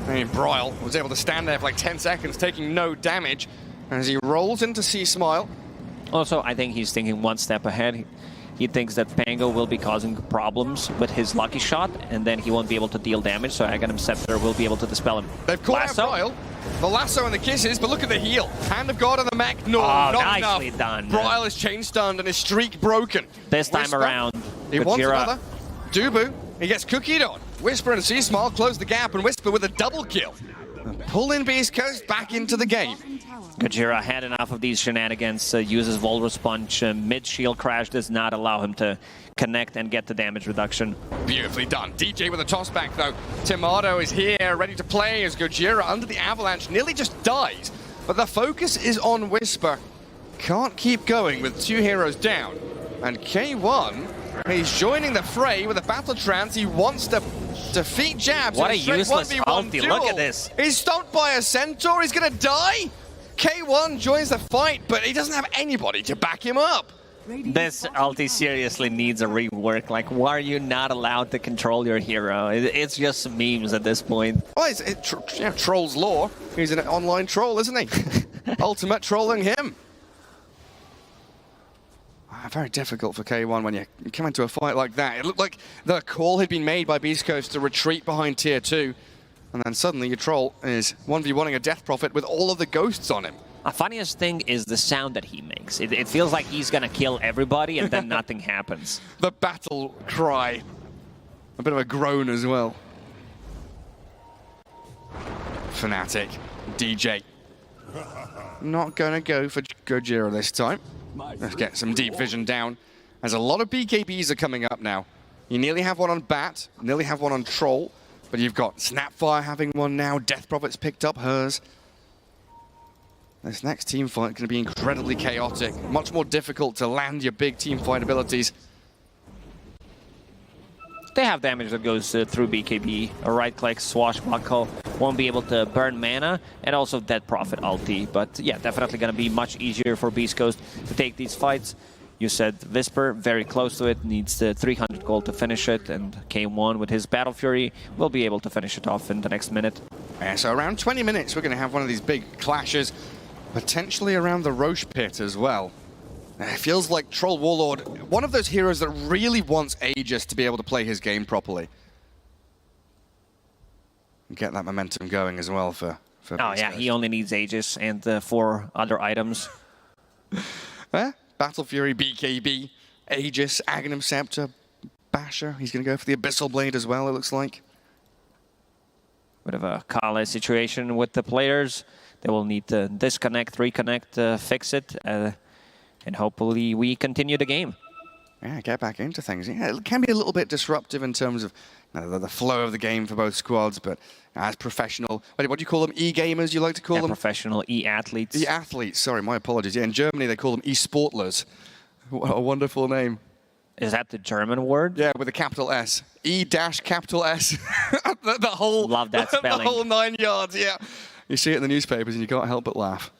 I mean, Broyle was able to stand there for like 10 seconds, taking no damage, as he rolls into Sea Smile. Also, I think he's thinking one step ahead. He thinks that Pango will be causing problems with his Lucky Shot, and then he won't be able to deal damage, so Aghanim Scepter will be able to dispel him. They've caught out Broyle. The lasso and the kisses, but look at the heal. Hand of God on the mech. No, not nicely enough. done. Broyle is chain stunned and his streak broken. This time Whisper, around, he wants Gojira. another. Dubu, he gets cookied on. Whisper and Sea Smile close the gap, and Whisper with a double kill. Pull in Beast Coast back into the game. Gojira had enough of these shenanigans, uses Walrus Punch. Mid-shield crash does not allow him to connect and get the damage reduction. Beautifully done. DJ with a toss back though. Timado is here, ready to play as Gojira under the avalanche nearly just dies. But the focus is on Whisper. Can't keep going with 2 heroes down. And K1, he's joining the fray with a battle trance. He wants to defeat Jabs. What a useless ulti. Look at this. He's stomped by a centaur. He's gonna die. K1 joins the fight, but he doesn't have anybody to back him up. This ulti seriously needs a rework. Like, why are you not allowed to control your hero? It's just memes at this point. Well, it's Troll's law. He's an online troll, isn't he? Ultimate trolling him. Very difficult for K1 when you come into a fight like that. It looked like the call had been made by Beast Coast to retreat behind tier 2. And then suddenly your troll is 1v1ing a Death Prophet with all of the ghosts on him. The funniest thing is the sound that he makes. It feels like he's gonna kill everybody and then nothing happens. The battle cry. A bit of a groan as well. Fnatic, DJ. Not gonna go for Gojira this time. Let's get some deep vision down. There's a lot of BKBs are coming up now. You nearly have one on Bat, nearly have one on Troll, but you've got Snapfire having one now. Death Prophet's picked up hers. This next team fight is going to be incredibly chaotic. Much more difficult to land your big team fight abilities. They have damage that goes through BKB. A right-click, Swashbuckle, won't be able to burn mana, and also Dead Prophet ulti. But yeah, definitely going to be much easier for Beast Coast to take these fights. You said Whisper, very close to it, needs the 300 gold to finish it, and K1 with his Battle Fury will be able to finish it off in the next minute. Yeah, so around 20 minutes, we're going to have one of these big clashes, potentially around the Roche Pit as well. It feels like Troll Warlord, one of those heroes that really wants Aegis to be able to play his game properly. And get that momentum going as well for Oh yeah, he only needs Aegis and 4 other items. Battle Fury, BKB, Aegis, Aghanim Scepter, Basher. He's going to go for the Abyssal Blade as well, it looks like. Bit of a Kale situation with the players. They will need to disconnect, reconnect, fix it, and hopefully we continue the game. Yeah, get back into things. Yeah, it can be a little bit disruptive in terms of the flow of the game for both squads, but as professional, what do you call them? E-gamers, you like to call them? Professional e-athletes. E-athletes, sorry, my apologies. Yeah, in Germany they call them e-sportlers. What a wonderful name. Is that the German word? Yeah, with a capital S. E-capital S. the whole, love that spelling. The whole 9 yards, yeah. You see it in the newspapers and you can't help but laugh.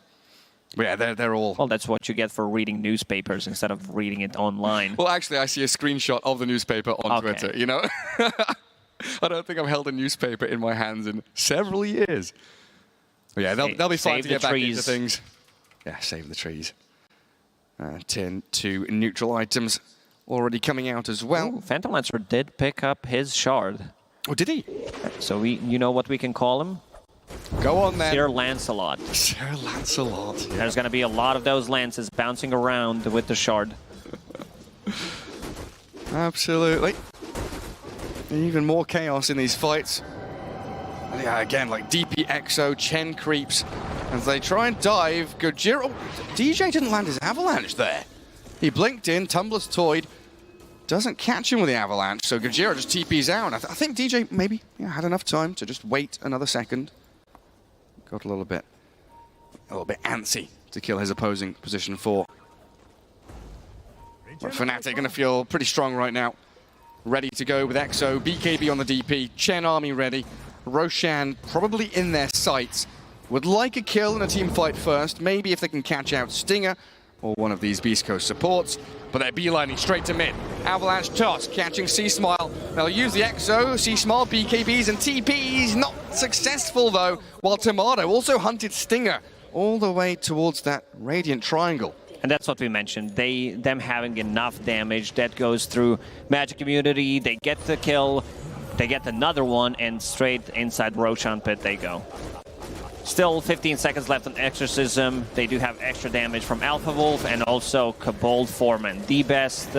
But yeah, they're all... Well, that's what you get for reading newspapers instead of reading it online. Well, actually, I see a screenshot of the newspaper on Twitter, you know? I don't think I've held a newspaper in my hands in several years. But yeah, they'll be fine to get back into things. Yeah, save the trees. 10 to neutral items already coming out as well. Ooh, Phantom Lancer did pick up his shard. Oh, did he? So you know what we can call him? Go on then. Sir Lancelot. Sir Lancelot. Yeah. There's going to be a lot of those lances bouncing around with the shard. Absolutely. Even more chaos in these fights. Yeah, again, like DP Exo, Chen creeps. As they try and dive, Gojira... Oh, DJ didn't land his avalanche there. He blinked in, Tumblr's toyed. Doesn't catch him with the avalanche, so Gojira just TP's out. I think DJ maybe had enough time to just wait another second. Got a little bit antsy to kill his opposing position 4. But Fnatic going to feel pretty strong right now. Ready to go with EXO, BKB on the DP, Chen army ready, Roshan probably in their sights. Would like a kill in a team fight first, maybe if they can catch out Stinger or one of these Beast Coast supports, but they're beelining straight to mid. Avalanche toss, catching C-Smile. They'll use the EXO, C-Smile, BKBs and TPs, not successful though, while Tomato also hunted Stinger all the way towards that Radiant Triangle. And that's what we mentioned. Them having enough damage that goes through Magic Immunity. They get the kill, they get another one, and straight inside Roshan pit they go. Still 15 seconds left on Exorcism. They do have extra damage from Alpha Wolf and also Kabold Foreman. The best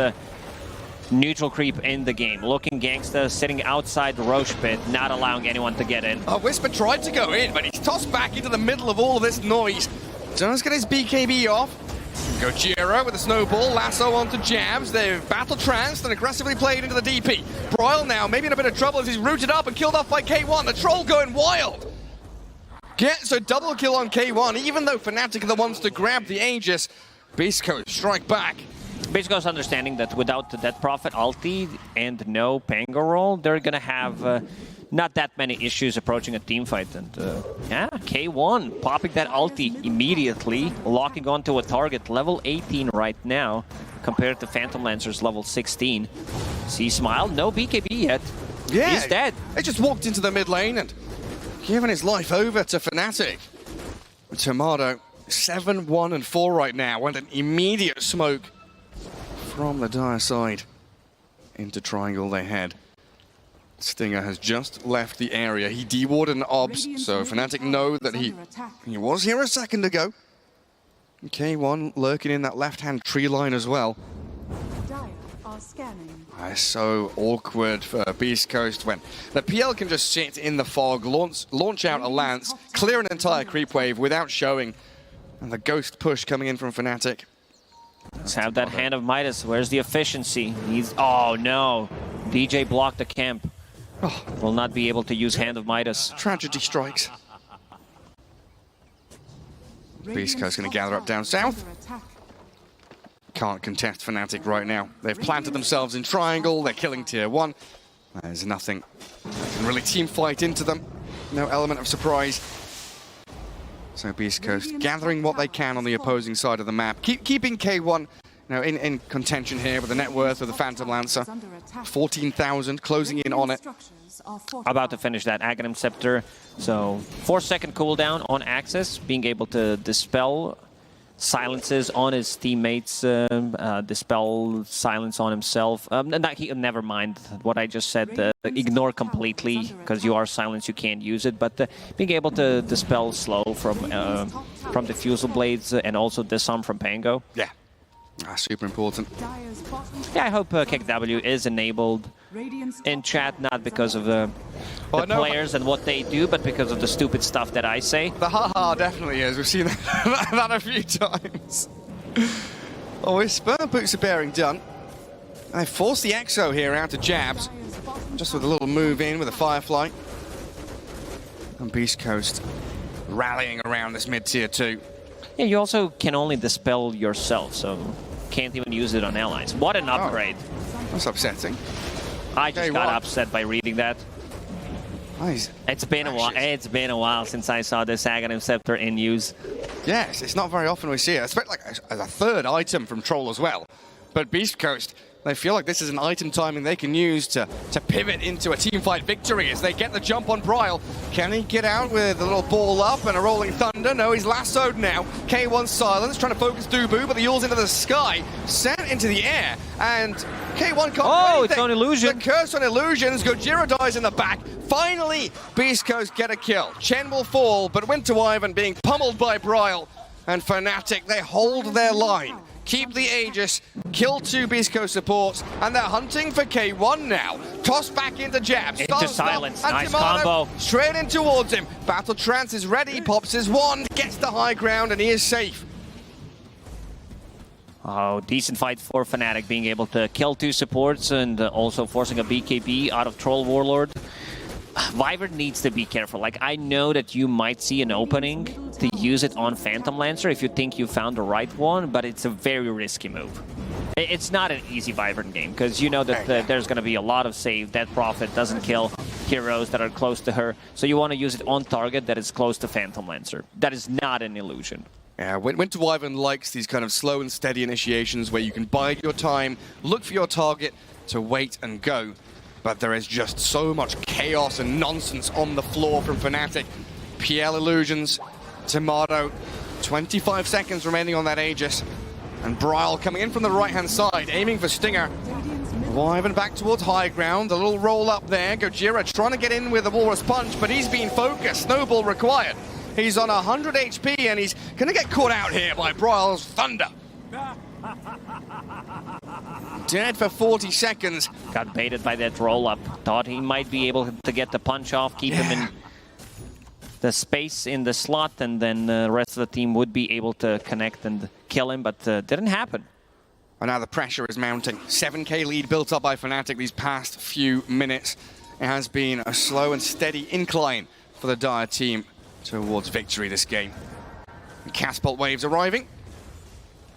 neutral creep in the game. Looking gangsta, sitting outside the Roche pit, not allowing anyone to get in. Whisper tried to go in, but he's tossed back into the middle of all of this noise. Does get his BKB off. Gojira with a snowball, lasso onto Jabs. They've battle tranced and aggressively played into the DP. Broyle now maybe in a bit of trouble as he's rooted up and killed off by K1. The troll going wild. Gets a double kill on K1, even though Fnatic are the ones to grab the Aegis. Beast Coast strike back. Beast Coast understanding that without the Death Prophet ulti and no Pango roll, they're gonna have not that many issues approaching a team fight. And yeah, K1 popping that ulti immediately, locking onto a target, level 18 right now, compared to Phantom Lancer's level 16. C-Smile, no BKB yet. Yeah, he's dead. He just walked into the mid lane and giving his life over to Fnatic. Tomato, 7-1 and 4 right now, went an immediate smoke from the dire side into triangle they head. Stinger has just left the area. He dewarded an obs, so Fnatic know that he was here a second ago. K1 lurking in that left-hand tree line as well. So awkward for Beast Coast when the PL can just sit in the fog, launch out a lance, clear an entire creep wave without showing. And the ghost push coming in from Fnatic. Let's have that Hand of Midas. Where's the efficiency? Oh no, DJ blocked the camp. Will not be able to use Hand of Midas. Tragedy strikes. Beast Coast going to gather up down south. Can't contest Fnatic right now. They've planted themselves in triangle. They're killing tier 1. There's nothing that can really team fight into them. No element of surprise. So Beast Coast gathering what they can on the opposing side of the map. Keeping K1 in contention here with the net worth of the Phantom Lancer. 14,000 closing in on it. About to finish that Aghanim Scepter. So 4-second cooldown on Axis, being able to dispel silences on his teammates, dispel silence on himself. Never mind what I just said. Ignore completely, because you are silenced, you can't use it. But being able to dispel slow from Diffusal Blades and also disarm from Pango. Yeah, super important. Yeah, I hope KW is enabled in chat, not because of the players and what they do, but because of the stupid stuff that I say. The haha definitely is. We've seen that a few times. Whisper, boots of bearing done. And they force the EXO here out to Jabs, just with a little move in with a Firefly. And Beast Coast rallying around this mid-tier 2. Yeah, you also can only dispel yourself, so can't even use it on allies. What an upgrade. That's upsetting. I just got upset by reading that. Nice. It's been a while since I saw this Aghanim Scepter in use. Yes, it's not very often we see it. Especially like as a third item from Troll as well. But Beast Coast, they feel like this is an item timing they can use to pivot into a teamfight victory as they get the jump on Broyle. Can he get out with a little ball up and a rolling thunder? No, he's lassoed now. K1 silence, trying to focus Dubu, but the Yule's into the sky, sent into the air, and K1 can't do anything. It's on illusion. The curse on illusions. Gojira dies in the back. Finally, Beast Coast get a kill. Chen will fall, but Winter Wyvern being pummeled by Broyle. And Fnatic, they hold their line. Keep the Aegis, kill 2 Beast Coast supports, and they're hunting for K1 now. Toss back into Jabs. Into silence. Nice Tomato combo. straight in towards him. Battle Trance is ready, pops his wand, gets the high ground, and he is safe. Oh, decent fight for Fnatic, being able to kill 2 supports and also forcing a BKB out of Troll Warlord. Wyvern needs to be careful. Like, I know that you might see an opening to use it on Phantom Lancer if you think you found the right one, but it's a very risky move. It's not an easy Wyvern game, because you know that there's going to be a lot of save. Death Prophet doesn't kill heroes that are close to her, so you want to use it on target that is close to Phantom Lancer. That is not an illusion. Yeah, Winter Wyvern likes these kind of slow and steady initiations where you can bide your time, look for your target to wait and go. But there is just so much chaos and nonsense on the floor from Fnatic. PL illusions, Tomato, 25 seconds remaining on that Aegis. And Bryle coming in from the right-hand side, aiming for Stinger. Wyvern back towards high ground, a little roll up there. Gojira trying to get in with a Walrus Punch, but he's being focused. Snowball required. He's on 100 HP, and he's going to get caught out here by Bryle's Thunder. Dead for 40 seconds. Got baited by that roll-up. Thought he might be able to get the punch off, keep him in the space in the slot, and then the rest of the team would be able to connect and kill him, but didn't happen. And now the pressure is mounting. 7k lead built up by Fnatic these past few minutes. It has been a slow and steady incline for the Dire team towards victory this game. Catapult waves arriving.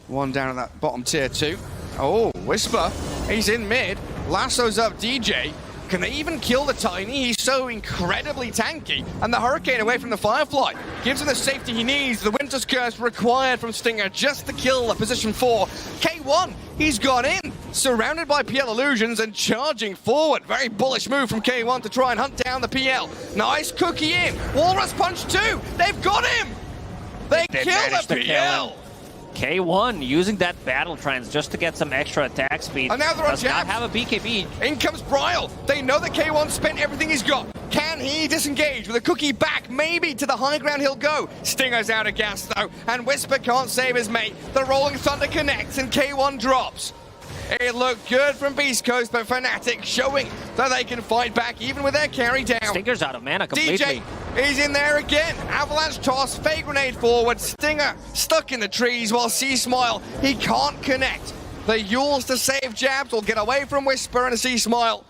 One down at that bottom tier 2. Oh, Whisper, he's in mid. Lassos up DJ. Can they even kill the Tiny? He's so incredibly tanky. And the Hurricane away from the Firefly gives him the safety he needs. The Winter's Curse required from Stinger just to kill the position 4. K1, he's gone in, surrounded by PL illusions and charging forward. Very bullish move from K1 to try and hunt down the PL. Nice cookie in. Walrus Punch 2. They've got him. They killed the PL. K1 using that battle trance just to get some extra attack speed. And now they're on Does jabs. not have a BKB. In comes Bryle. They know that K1 spent everything he's got. Can he disengage with a cookie back? Maybe to the high ground he'll go. Stinger's out of gas though, and Whisper can't save his mate. The Rolling Thunder connects and K1 drops. It looked good from Beast Coast, but Fnatic showing that they can fight back even with their carry down. Stinger's out of mana completely. DJ is in there again. Avalanche toss, fake grenade forward. Stinger stuck in the trees while C-Smile, he can't connect. The Yules to save jabs will get away from Whisper and a C-Smile.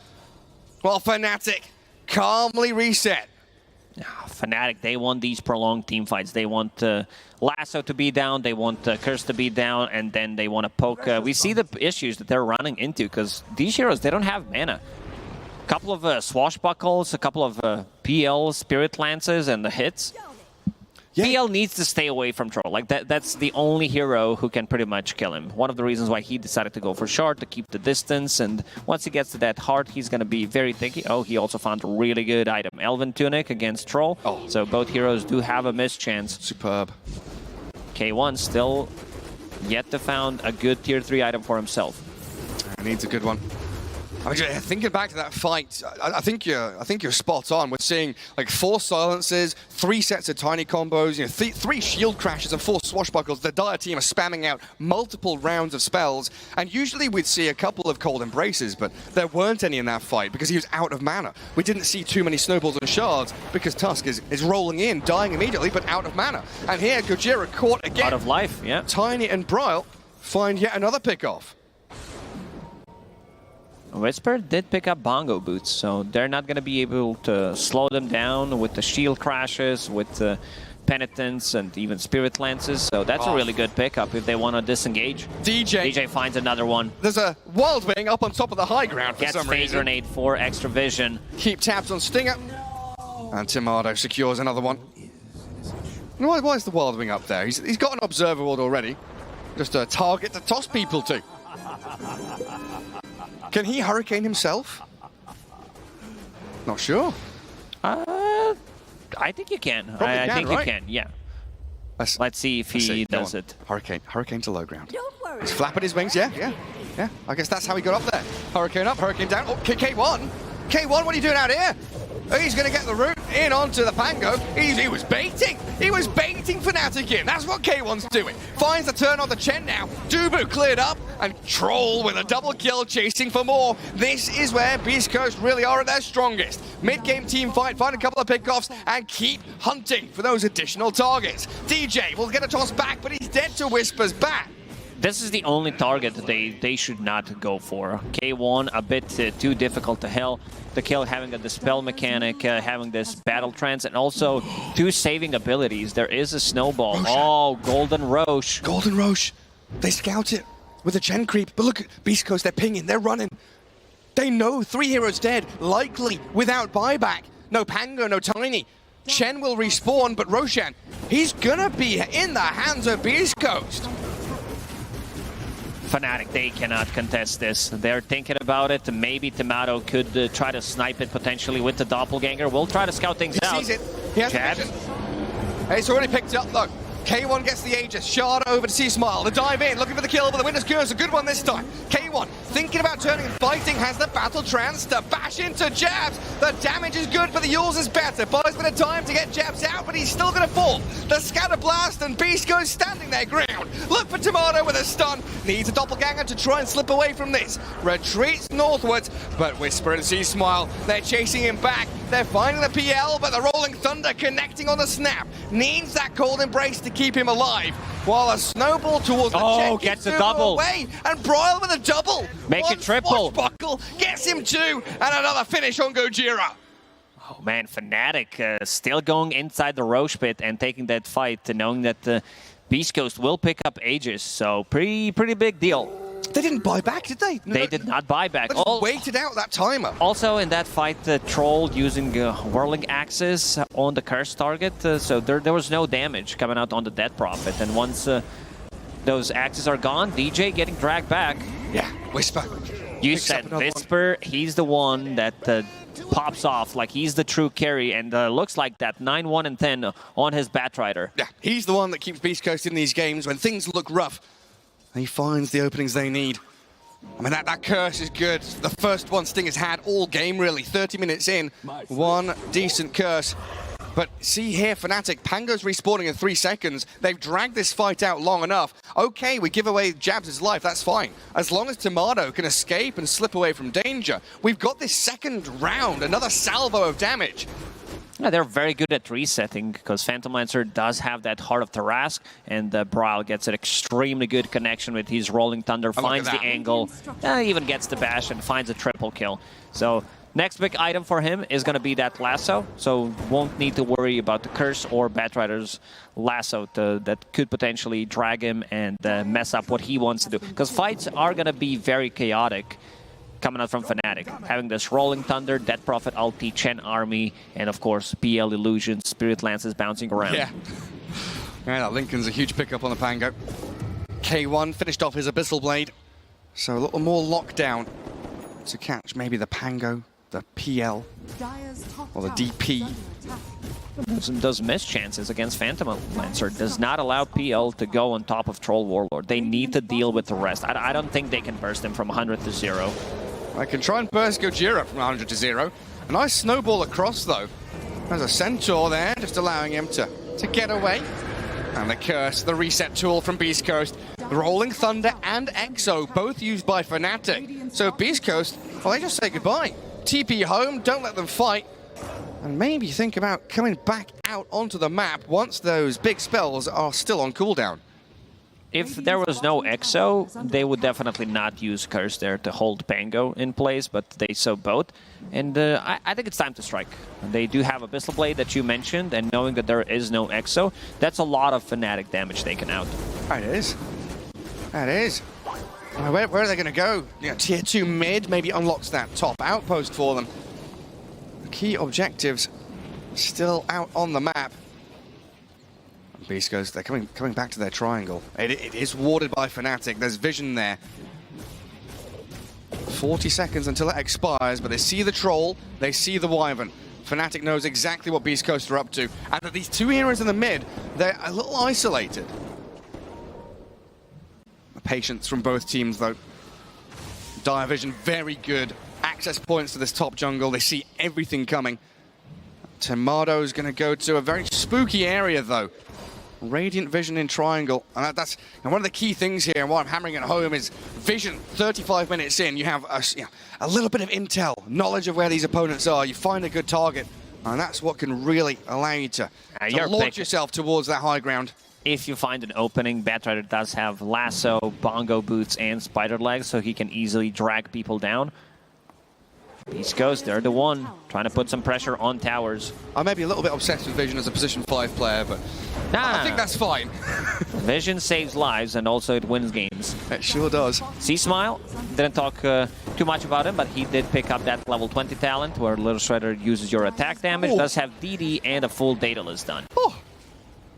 While Fnatic calmly reset. Fnatic, they want these prolonged team fights. They want Lasso to be down, they want Curse to be down, and then they want to poke. We see the issues that they're running into, because these heroes, they don't have mana. A couple of swashbuckles, a couple of PL Spirit Lances, and the hits. Yeah. PL needs to stay away from Troll. Like that's the only hero who can pretty much kill him. One of the reasons why he decided to go for shard, to keep the distance, and once he gets to that heart, he's going to be very thicky. Oh, he also found a really good item. Elven Tunic against Troll. Oh. So both heroes do have a miss chance. Superb. K1 still yet to found a good tier 3 item for himself. Needs a good one. I mean, thinking back to that fight, I think you're spot on. We're seeing like 4 silences, 3 sets of tiny combos, 3 shield crashes and 4 swashbuckles. The Dire team are spamming out multiple rounds of spells, and usually we'd see a couple of cold embraces, but there weren't any in that fight because he was out of mana. We didn't see too many snowballs and shards because Tusk is rolling in, dying immediately, but out of mana. And here, Gojira caught again. Out of life, yeah. Tiny and Bryle find yet another pick-off. Whisper did pick up bongo boots, so they're not going to be able to slow them down with the shield crashes, with the penitence, and even spirit lances. So that's a really good pickup if they want to disengage. DJ finds another one. There's a Wild Wing up on top of the high ground for some reason. Gets Grenade for extra vision. Keep tabs on Stinger. And Tomato secures another one. Why is the Wild Wing up there? He's got an Observer Ward already. Just a target to toss people to. Can he Hurricane himself? Not sure. I think you can. I think you can, yeah. Let's see if he does it. Hurricane to low ground. He's flapping his wings, yeah. I guess that's how he got up there. Hurricane up, Hurricane down. Oh, K1. K1, what are you doing out here? He's going to get the root in onto the Pango. He was baiting. He was baiting Fnatic in. That's what K1's doing. Finds the turn on the Chen now. Dubu cleared up, and Troll with a double kill chasing for more. This is where Beast Coast really are at their strongest. Mid-game team fight, find a couple of pickoffs, and keep hunting for those additional targets. DJ will get a toss back, but he's dead to Whisper's back. This is the only target that they should not go for. K1 a bit too difficult to kill, having a dispel mechanic, having this battle trance, and also 2 saving abilities. There is a snowball. Roche. Oh, Golden Roche. Golden Roche. They scout it with a Chen creep. But look at Beast Coast, they're pinging, they're running. They know 3 heroes dead, likely without buyback. No Pango, no Tiny. Chen will respawn, but Roshan, he's gonna be in the hands of Beast Coast. Fnatic, they cannot contest this. They're thinking about it. Maybe Tomato could try to snipe it potentially with the Doppelganger. We'll try to scout things out. He sees it. He has Jab. the vision. Hey, it's already picked up, look. K1 gets the Aegis. Shard over to C-Smile. The dive in, looking for the kill, but the Winter's Curse, a good one this time. K1 thinking about turning and fighting, has the battle trance to bash into jabs. The damage is good, but the Yules is better. Buys a bit of time to get jabs out, but he's still going to fall. The Scatter Blast, and Beast goes standing their ground. Look for Tomato with a stun. Needs a Doppelganger to try and slip away from this. Retreats northwards, but Whisper and C-Smile, they're chasing him back. They're finding the PL, but the Rolling Thunder connecting on the snap. Needs that Cold Embrace to keep him alive. While a snowball towards the check gets a moving double. away, and Broil with a double. Make One it triple. Swashbuckle gets him 2, and another finish on Gojira. Oh man, Fnatic still going inside the Roche pit and taking that fight, knowing that Beast Coast will pick up Aegis. So pretty big deal. They didn't buy back, did they? They did not buy back. They just waited out that timer. Also in that fight, Troll using Whirling Axes on the curse target, so there was no damage coming out on the Death Prophet. And once those axes are gone, DJ getting dragged back. Yeah, Whisper. You Picks up said another Whisper, he's the one that pops off, like he's the true carry, and looks like that 9-1 and 10 on his Batrider. Yeah, he's the one that keeps Beast Coast in these games when things look rough. He finds the openings they need. I mean, that curse is good. The first one Sting has had all game, really. 30 minutes in, one decent curse. But see here, Fnatic, Pango's respawning in 3 seconds. They've dragged this fight out long enough. Okay, we give away Jabs' life, that's fine. As long as Tomato can escape and slip away from danger, we've got this second round, another salvo of damage. Yeah, they're very good at resetting because Phantom Lancer does have that Heart of Tarask, and Brawl gets an extremely good connection with his Rolling Thunder, finds the angle, even gets the bash and finds a triple kill. So next big item for him is going to be that lasso, so won't need to worry about the curse or Batrider's lasso that could potentially drag him and mess up what he wants to do. Because fights are going to be very chaotic coming out from Fnatic, having this Rolling Thunder, Death Prophet ulti, Chen army, and of course PL Illusion, Spirit Lances bouncing around. Yeah, that Lincoln's a huge pickup on the Pango. K1 finished off his Abyssal Blade, so a little more lockdown to catch maybe the Pango, the PL, or the DP. Those missed chances against Phantom Lancer does not allow PL to go on top of Troll Warlord. They need to deal with the rest. I don't think they can burst him from 100 to 0. I can try and burst Gojira from 100 to 0. A nice snowball across, though. There's a Centaur there, just allowing him to get away. And the curse, the reset tool from Beast Coast. Rolling Thunder and Exo, both used by Fnatic. So Beast Coast, well, they just say goodbye. TP home, don't let them fight. And maybe think about coming back out onto the map once those big spells are still on cooldown. If there was no Exo, they would definitely not use Curse there to hold Pango in place, but they so both. And I think it's time to strike. They do have Abyssal Blade that you mentioned, and knowing that there is no Exo, that's a lot of Fnatic damage taken out. That is. That is. Where are they going to go? You know, tier 2 mid maybe unlocks that top outpost for them. The key objectives still out on the map. Beast goes, they're coming back to their triangle. It is warded by Fnatic. There's vision there. 40 seconds until it expires, but they see the Troll, they see the Wyvern. Fnatic knows exactly what Beast Coast are up to. And with these 2 heroes in the mid, they're a little isolated. The patience from both teams, though. Dire vision, very good. Access points to this top jungle. They see everything coming. Tomato's going to go to a very spooky area, though. Radiant vision in triangle, and that's one of the key things here, and what I'm hammering at home is vision. 35 minutes in, you have a little bit of intel, knowledge of where these opponents are, you find a good target, and that's what can really allow you to launch yourself towards that high ground. if you find an opening, Batrider does have lasso, bongo boots, and spider legs, so he can easily drag people down. beastcoast, they're the one trying to put some pressure on towers. I may be a little bit obsessed with Vision as a position 5 player, but I think that's fine. Vision saves lives and also it wins games. It sure does. C-Smile, didn't talk too much about him, but he did pick up that level 20 talent where Little Shredder uses your attack damage, does have DD and a full data list done.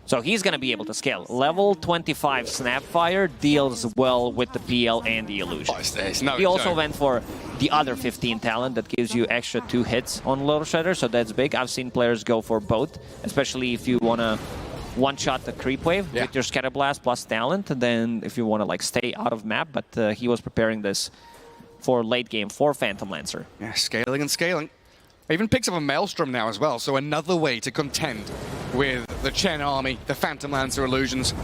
So he's going to be able to scale. Level 25 Snapfire deals well with the PL and the illusion. He also went for the other 15 talent that gives you extra 2 hits on Little Shredder, so that's big. I've seen players go for both, especially if you want to one-shot the creep wave with your Scatter Blast plus talent, and then if you want to like stay out of map, but he was preparing this for late game for Phantom Lancer. Yeah, scaling and scaling. Even picks up a Maelstrom now as well, so another way to contend with the Chen army, the Phantom Lancer illusions.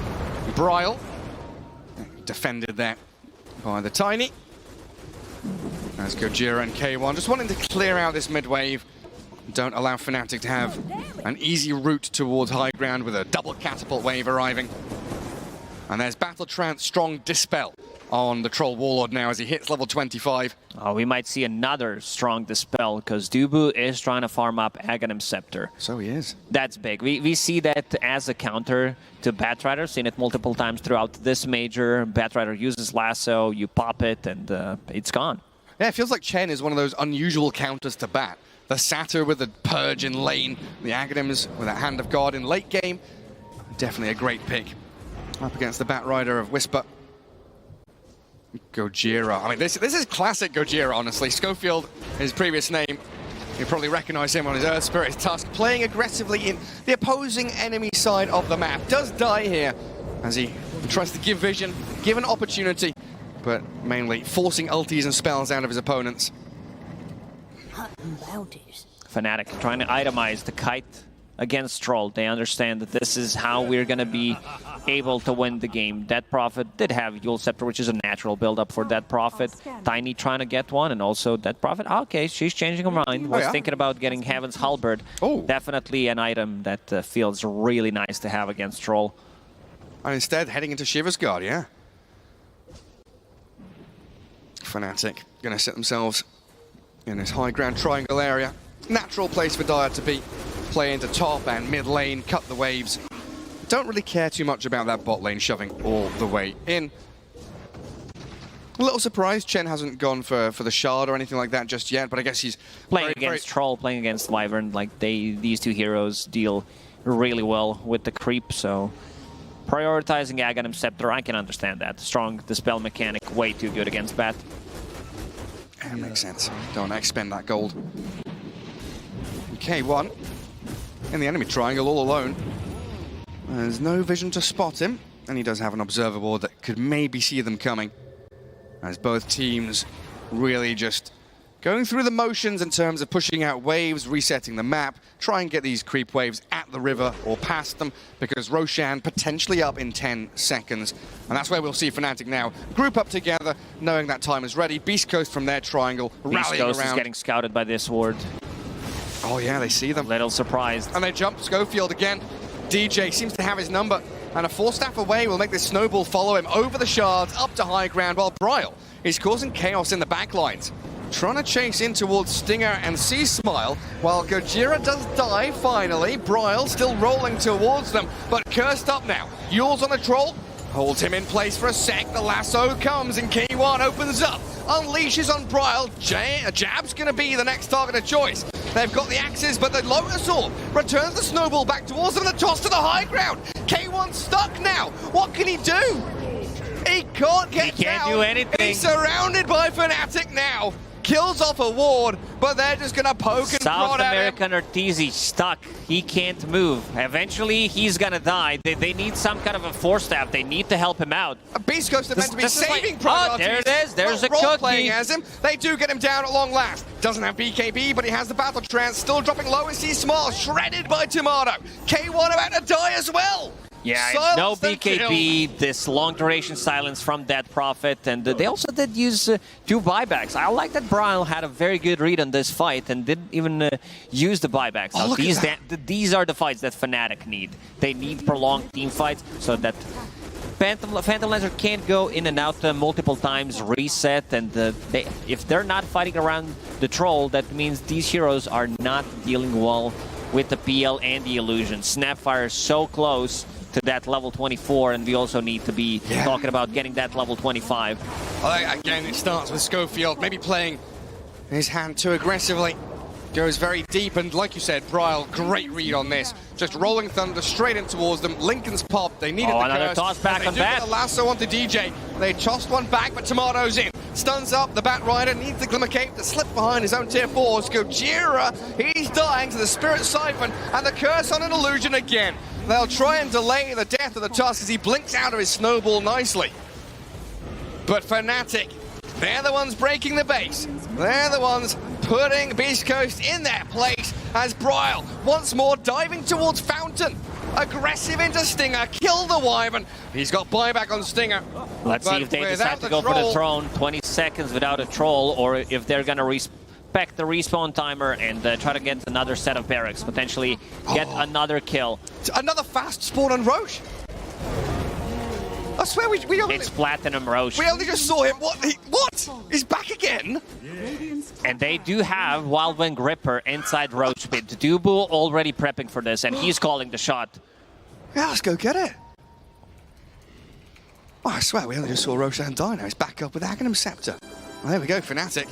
Bryle defended there by the Tiny. As Gojira and K1 just wanting to clear out this mid wave. Don't allow Fnatic to have an easy route towards high ground with a double catapult wave arriving. And there's Battle Trance Strong Dispel on the Troll Warlord now as he hits level 25. Oh, we might see another strong Dispel because Dubu is trying to farm up Aghanim Scepter. So he is. That's big. We see that as a counter to Batrider. Seen it multiple times throughout this major. Batrider uses Lasso, you pop it, and it's gone. Yeah, it feels like Chen is one of those unusual counters to Bat. The Satyr with the Purge in lane, the Aghanims with that Hand of God in late game. Definitely a great pick. Up against the Batrider of Whisper. Gojira. I mean, this is classic Gojira, honestly. Schofield, his previous name. You probably recognize him on his Earth Spirit Tusk, playing aggressively in the opposing enemy side of the map. Does die here as he tries to give Vision, give an opportunity, but mainly forcing ultis and spells out of his opponents. Fnatic trying to itemize the kite against Troll. They understand that this is how we're going to be able to win the game. Dead Prophet did have Yule Scepter, which is a natural build-up for Dead Prophet. Tiny trying to get one, and also Dead Prophet. Okay, she's changing her mind. Was thinking about getting Heaven's Halberd. Definitely an item that feels really nice to have against Troll. And instead, heading into Shiver's Guard, yeah. Fnatic going to set themselves in this high ground triangle area. Natural place for Dire to be. Play into top and mid lane, cut the waves. Don't really care too much about that bot lane shoving all the way in. A little surprised Chen hasn't gone for the shard or anything like that just yet, but I guess he's playing against Troll, playing against Wyvern. Like these two heroes deal really well with the creep, so prioritizing Aghanim Scepter, I can understand that. Strong Dispel mechanic, way too good against Bat. That makes sense. Don't expend that gold. K1 in the enemy triangle all alone. There's no vision to spot him, and he does have an observer ward that could maybe see them coming. As both teams really just going through the motions in terms of pushing out waves, resetting the map, try and get these creep waves at the river or past them, because Roshan potentially up in 10 seconds. And that's where we'll see Fnatic now group up together, knowing that time is ready. Beastcoast from their triangle, rallying around. Beastcoast is getting scouted by this ward. Oh yeah, they see them. Little surprised. And they jump Schofield again. DJ seems to have his number, and a 4-staff away will make this snowball follow him over the shards, up to high ground, while Bryle is causing chaos in the backlines. Trying to chase in towards Stinger and C-Smile, while Gojira does die finally. Bryle still rolling towards them, but cursed up now. Yule's on the Troll, holds him in place for a sec. The lasso comes and K1 opens up, unleashes on Bryle. Jab's going to be the next target of choice. They've got the axes, but the Lotus Orb returns the snowball back towards them and the toss to the high ground. K1's stuck now. What can he do? He can't get down. He can't do anything. He's surrounded by Fnatic now. Kills off a ward, but they're just going to poke and prod at him. South American Ortiz stuck. He can't move. Eventually, he's going to die. They need some kind of a 4-staff. They need to help him out. Beastcoast are meant to be saving Oh, there it is. There's a cookie. Playing as him. They do get him down at long last. Doesn't have BKB, but he has the Battle Trance. Still dropping low as he's small. Shredded by Tomato. K1 about to die as well. Yeah, Silence no and BKB, this long duration silence from Dead Prophet, and they also did use 2 buybacks. I like that Brian had a very good read on this fight and didn't even use the buybacks. Oh, Now, these are the fights that Fnatic need. They need prolonged team fights so that Phantom Lancer can't go in and out multiple times, reset, and if they're not fighting around the troll, that means these heroes are not dealing well with the PL and the illusion. Snapfire is so close to that level 24, and we also need to be talking about getting that level 25. Again, it starts with Schofield maybe playing his hand too aggressively. Goes very deep, and like you said, Bryle, great read on this. Just rolling Thunder straight in towards them. Lincoln's popped. They needed the another curse. toss back on Bat. Get a lasso onto DJ. They tossed one back, but Tomato's in. Stuns up. The Bat Rider needs the Glimmer Cape to slip behind his own tier 4s. Gojira, he's dying to the Spirit Siphon, and the curse on an illusion again. They'll try and delay the death of the Tusk as he blinks out of his snowball nicely. But Fnatic, they're the ones breaking the base. They're the ones putting Beast Coast in their place as Bryle once more diving towards Fountain. Aggressive into Stinger, kill the Wyvern. He's got buyback on Stinger. Let's see if they decide to go for the throne. 20 seconds without a troll, or if they're going to respect the respawn timer and try to get another set of barracks, potentially get another kill. Another fast spawn on Roche. I swear we only... It's Platinum Roche. We only just saw him. What? What? He's back again? And they do have Wildwing Gripper inside Roche pit. Dubu already prepping for this, and he's calling the shot. Yeah, let's go get it. Oh, I swear we only just saw Roshan die now. He's back up with Aghanim Scepter. Well, there we go, Fnatic.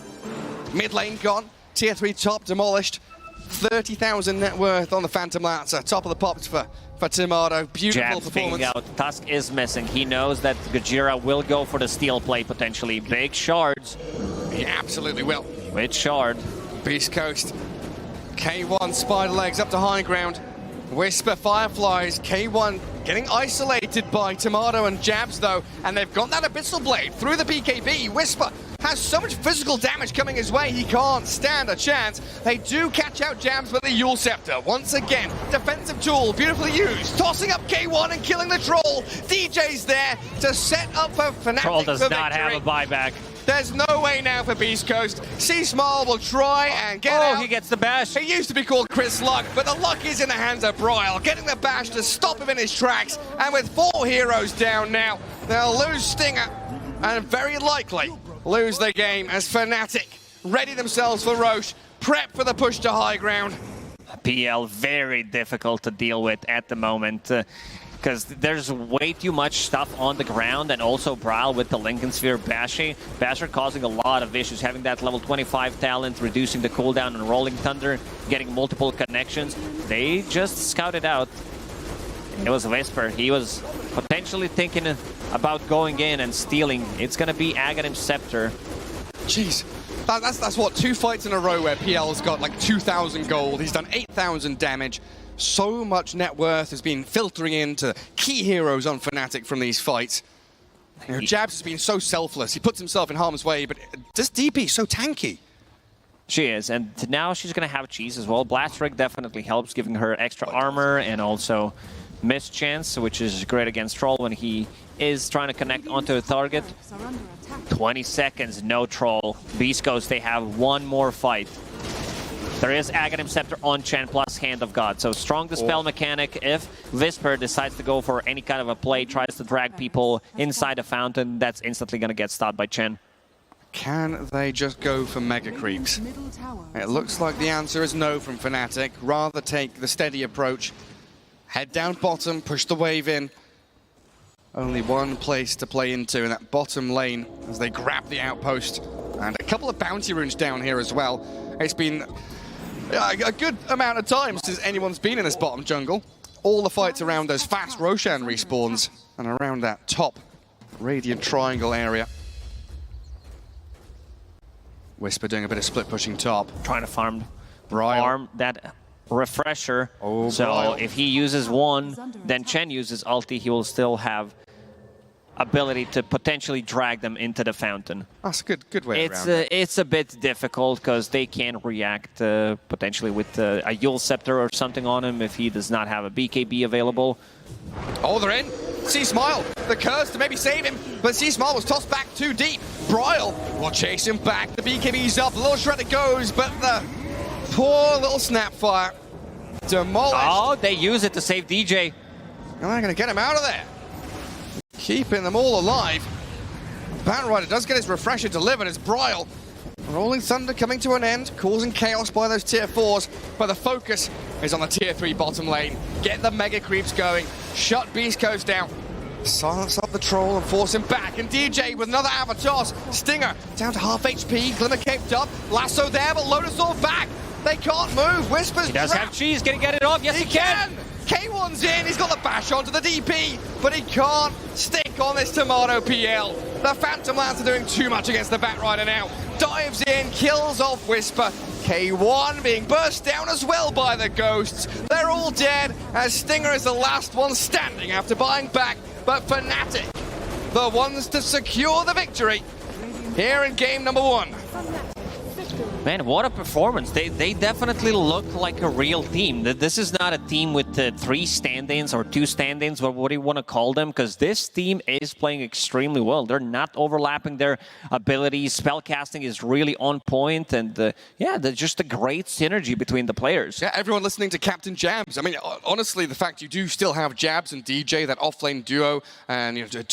Mid lane gone. Tier 3 top demolished. 30,000 net worth on the Phantom Lancer. Top of the pops for Tomato. Beautiful Jabs performance. out. Tusk is missing. He knows that Gojira will go for the steal play potentially. Big shards. He absolutely will. With shard. Beast Coast. K1 spider legs up to high ground. Whisper Fireflies. K1 getting isolated by Tomato and Jabs though. And they've got that Abyssal Blade through the BKB. Whisper has so much physical damage coming his way, he can't stand a chance. They do catch out Jabs with the Yule Scepter. Once again, defensive tool, beautifully used. Tossing up K1 and killing the Troll. DJ's there to set up for Fnatic. Troll does not have a buyback. There's no way now for Beast Coast. C-Smile will try and get out. Oh, he gets the bash. He used to be called Chris Luck, but the luck is in the hands of Bryle, getting the bash to stop him in his tracks. And with 4 heroes down now, they'll lose Stinger and very likely lose the game as Fnatic ready themselves for Roche, prep for the push to high ground. PL very difficult to deal with at the moment because there's way too much stuff on the ground, and also Bryle with the Lincoln Sphere bashing. Basher causing a lot of issues, having that level 25 talent, reducing the cooldown on Rolling Thunder, getting multiple connections. They just scouted out. It was Whisper. He was potentially thinking about going in and stealing. It's going to be Aghanim Scepter. Jeez. That's what, 2 fights in a row where PL's got like 2,000 gold. He's done 8,000 damage. So much net worth has been filtering into key heroes on Fnatic from these fights. You know, Jabs has been so selfless. He puts himself in harm's way, but this DP so tanky. She is, and now she's going to have cheese as well. Blast Rig definitely helps, giving her extra armor and also miss chance, which is great against Troll when he is trying to connect onto the target. 20 seconds, no Troll. Beast Coast, they have one more fight. There is Aghanim Scepter on Chen plus Hand of God. So strong dispel mechanic. If Whisper decides to go for any kind of a play, tries to drag people inside the fountain, that's instantly going to get stopped by Chen. Can they just go for mega creeps? It looks like the answer is no from Fnatic. Rather take the steady approach. Head down bottom, push the wave in. Only one place to play into in that bottom lane as they grab the outpost. And a couple of bounty runes down here as well. It's been a good amount of time since anyone's been in this bottom jungle. All the fights around those fast Roshan respawns and around that top Radiant Triangle area. Whisper doing a bit of split pushing top. Trying to farm Bryle. that refresher. So Bryle. if he uses one, then Chen uses ulti, he will still have ability to potentially drag them into the fountain. That's a good way around it. It's a bit difficult because they can react potentially with a Yule Scepter or something on him if he does not have a BKB available. Oh, they're in. C-Smile, the curse to maybe save him, but C-Smile was tossed back too deep. Bryle will chase him back. The BKB's up, a little shred it goes, but the poor little Snapfire demolished. Oh, they use it to save DJ. And they're going to get him out of there. Keeping them all alive. Batrider does get his refresher delivered as Bryle. Rolling Thunder coming to an end, causing chaos by those tier 4s, but the focus is on the tier 3 bottom lane. Get the mega creeps going, shut Beast Coast down, silence up the troll and force him back. And DJ with another Avatos. Stinger down to half HP, Glimmer caped up, Lasso there, but Lotusaur back. They can't move, Whisper's He does trapped. have cheese, gonna get it off, yes he can! K1's in, he's got the bash onto the DP, but he can't stick on this Tomato PL. The Phantom Lance are doing too much against the Batrider now. Dives in, kills off Whisper. K1 being burst down as well by the Ghosts. They're all dead, as Stinger is the last one standing after buying back. But Fnatic, the ones to secure the victory here in game number 1. Man, what a performance. They definitely look like a real team. This is not a team with 3 stand-ins or 2 stand-ins, or what do you want to call them, because this team is playing extremely well. They're not overlapping their abilities. Spellcasting is really on point, and yeah, there's just a great synergy between the players. Yeah, everyone listening to Captain Jabs. I mean, honestly, the fact you do still have Jabs and DJ, that offlane duo, and 2 of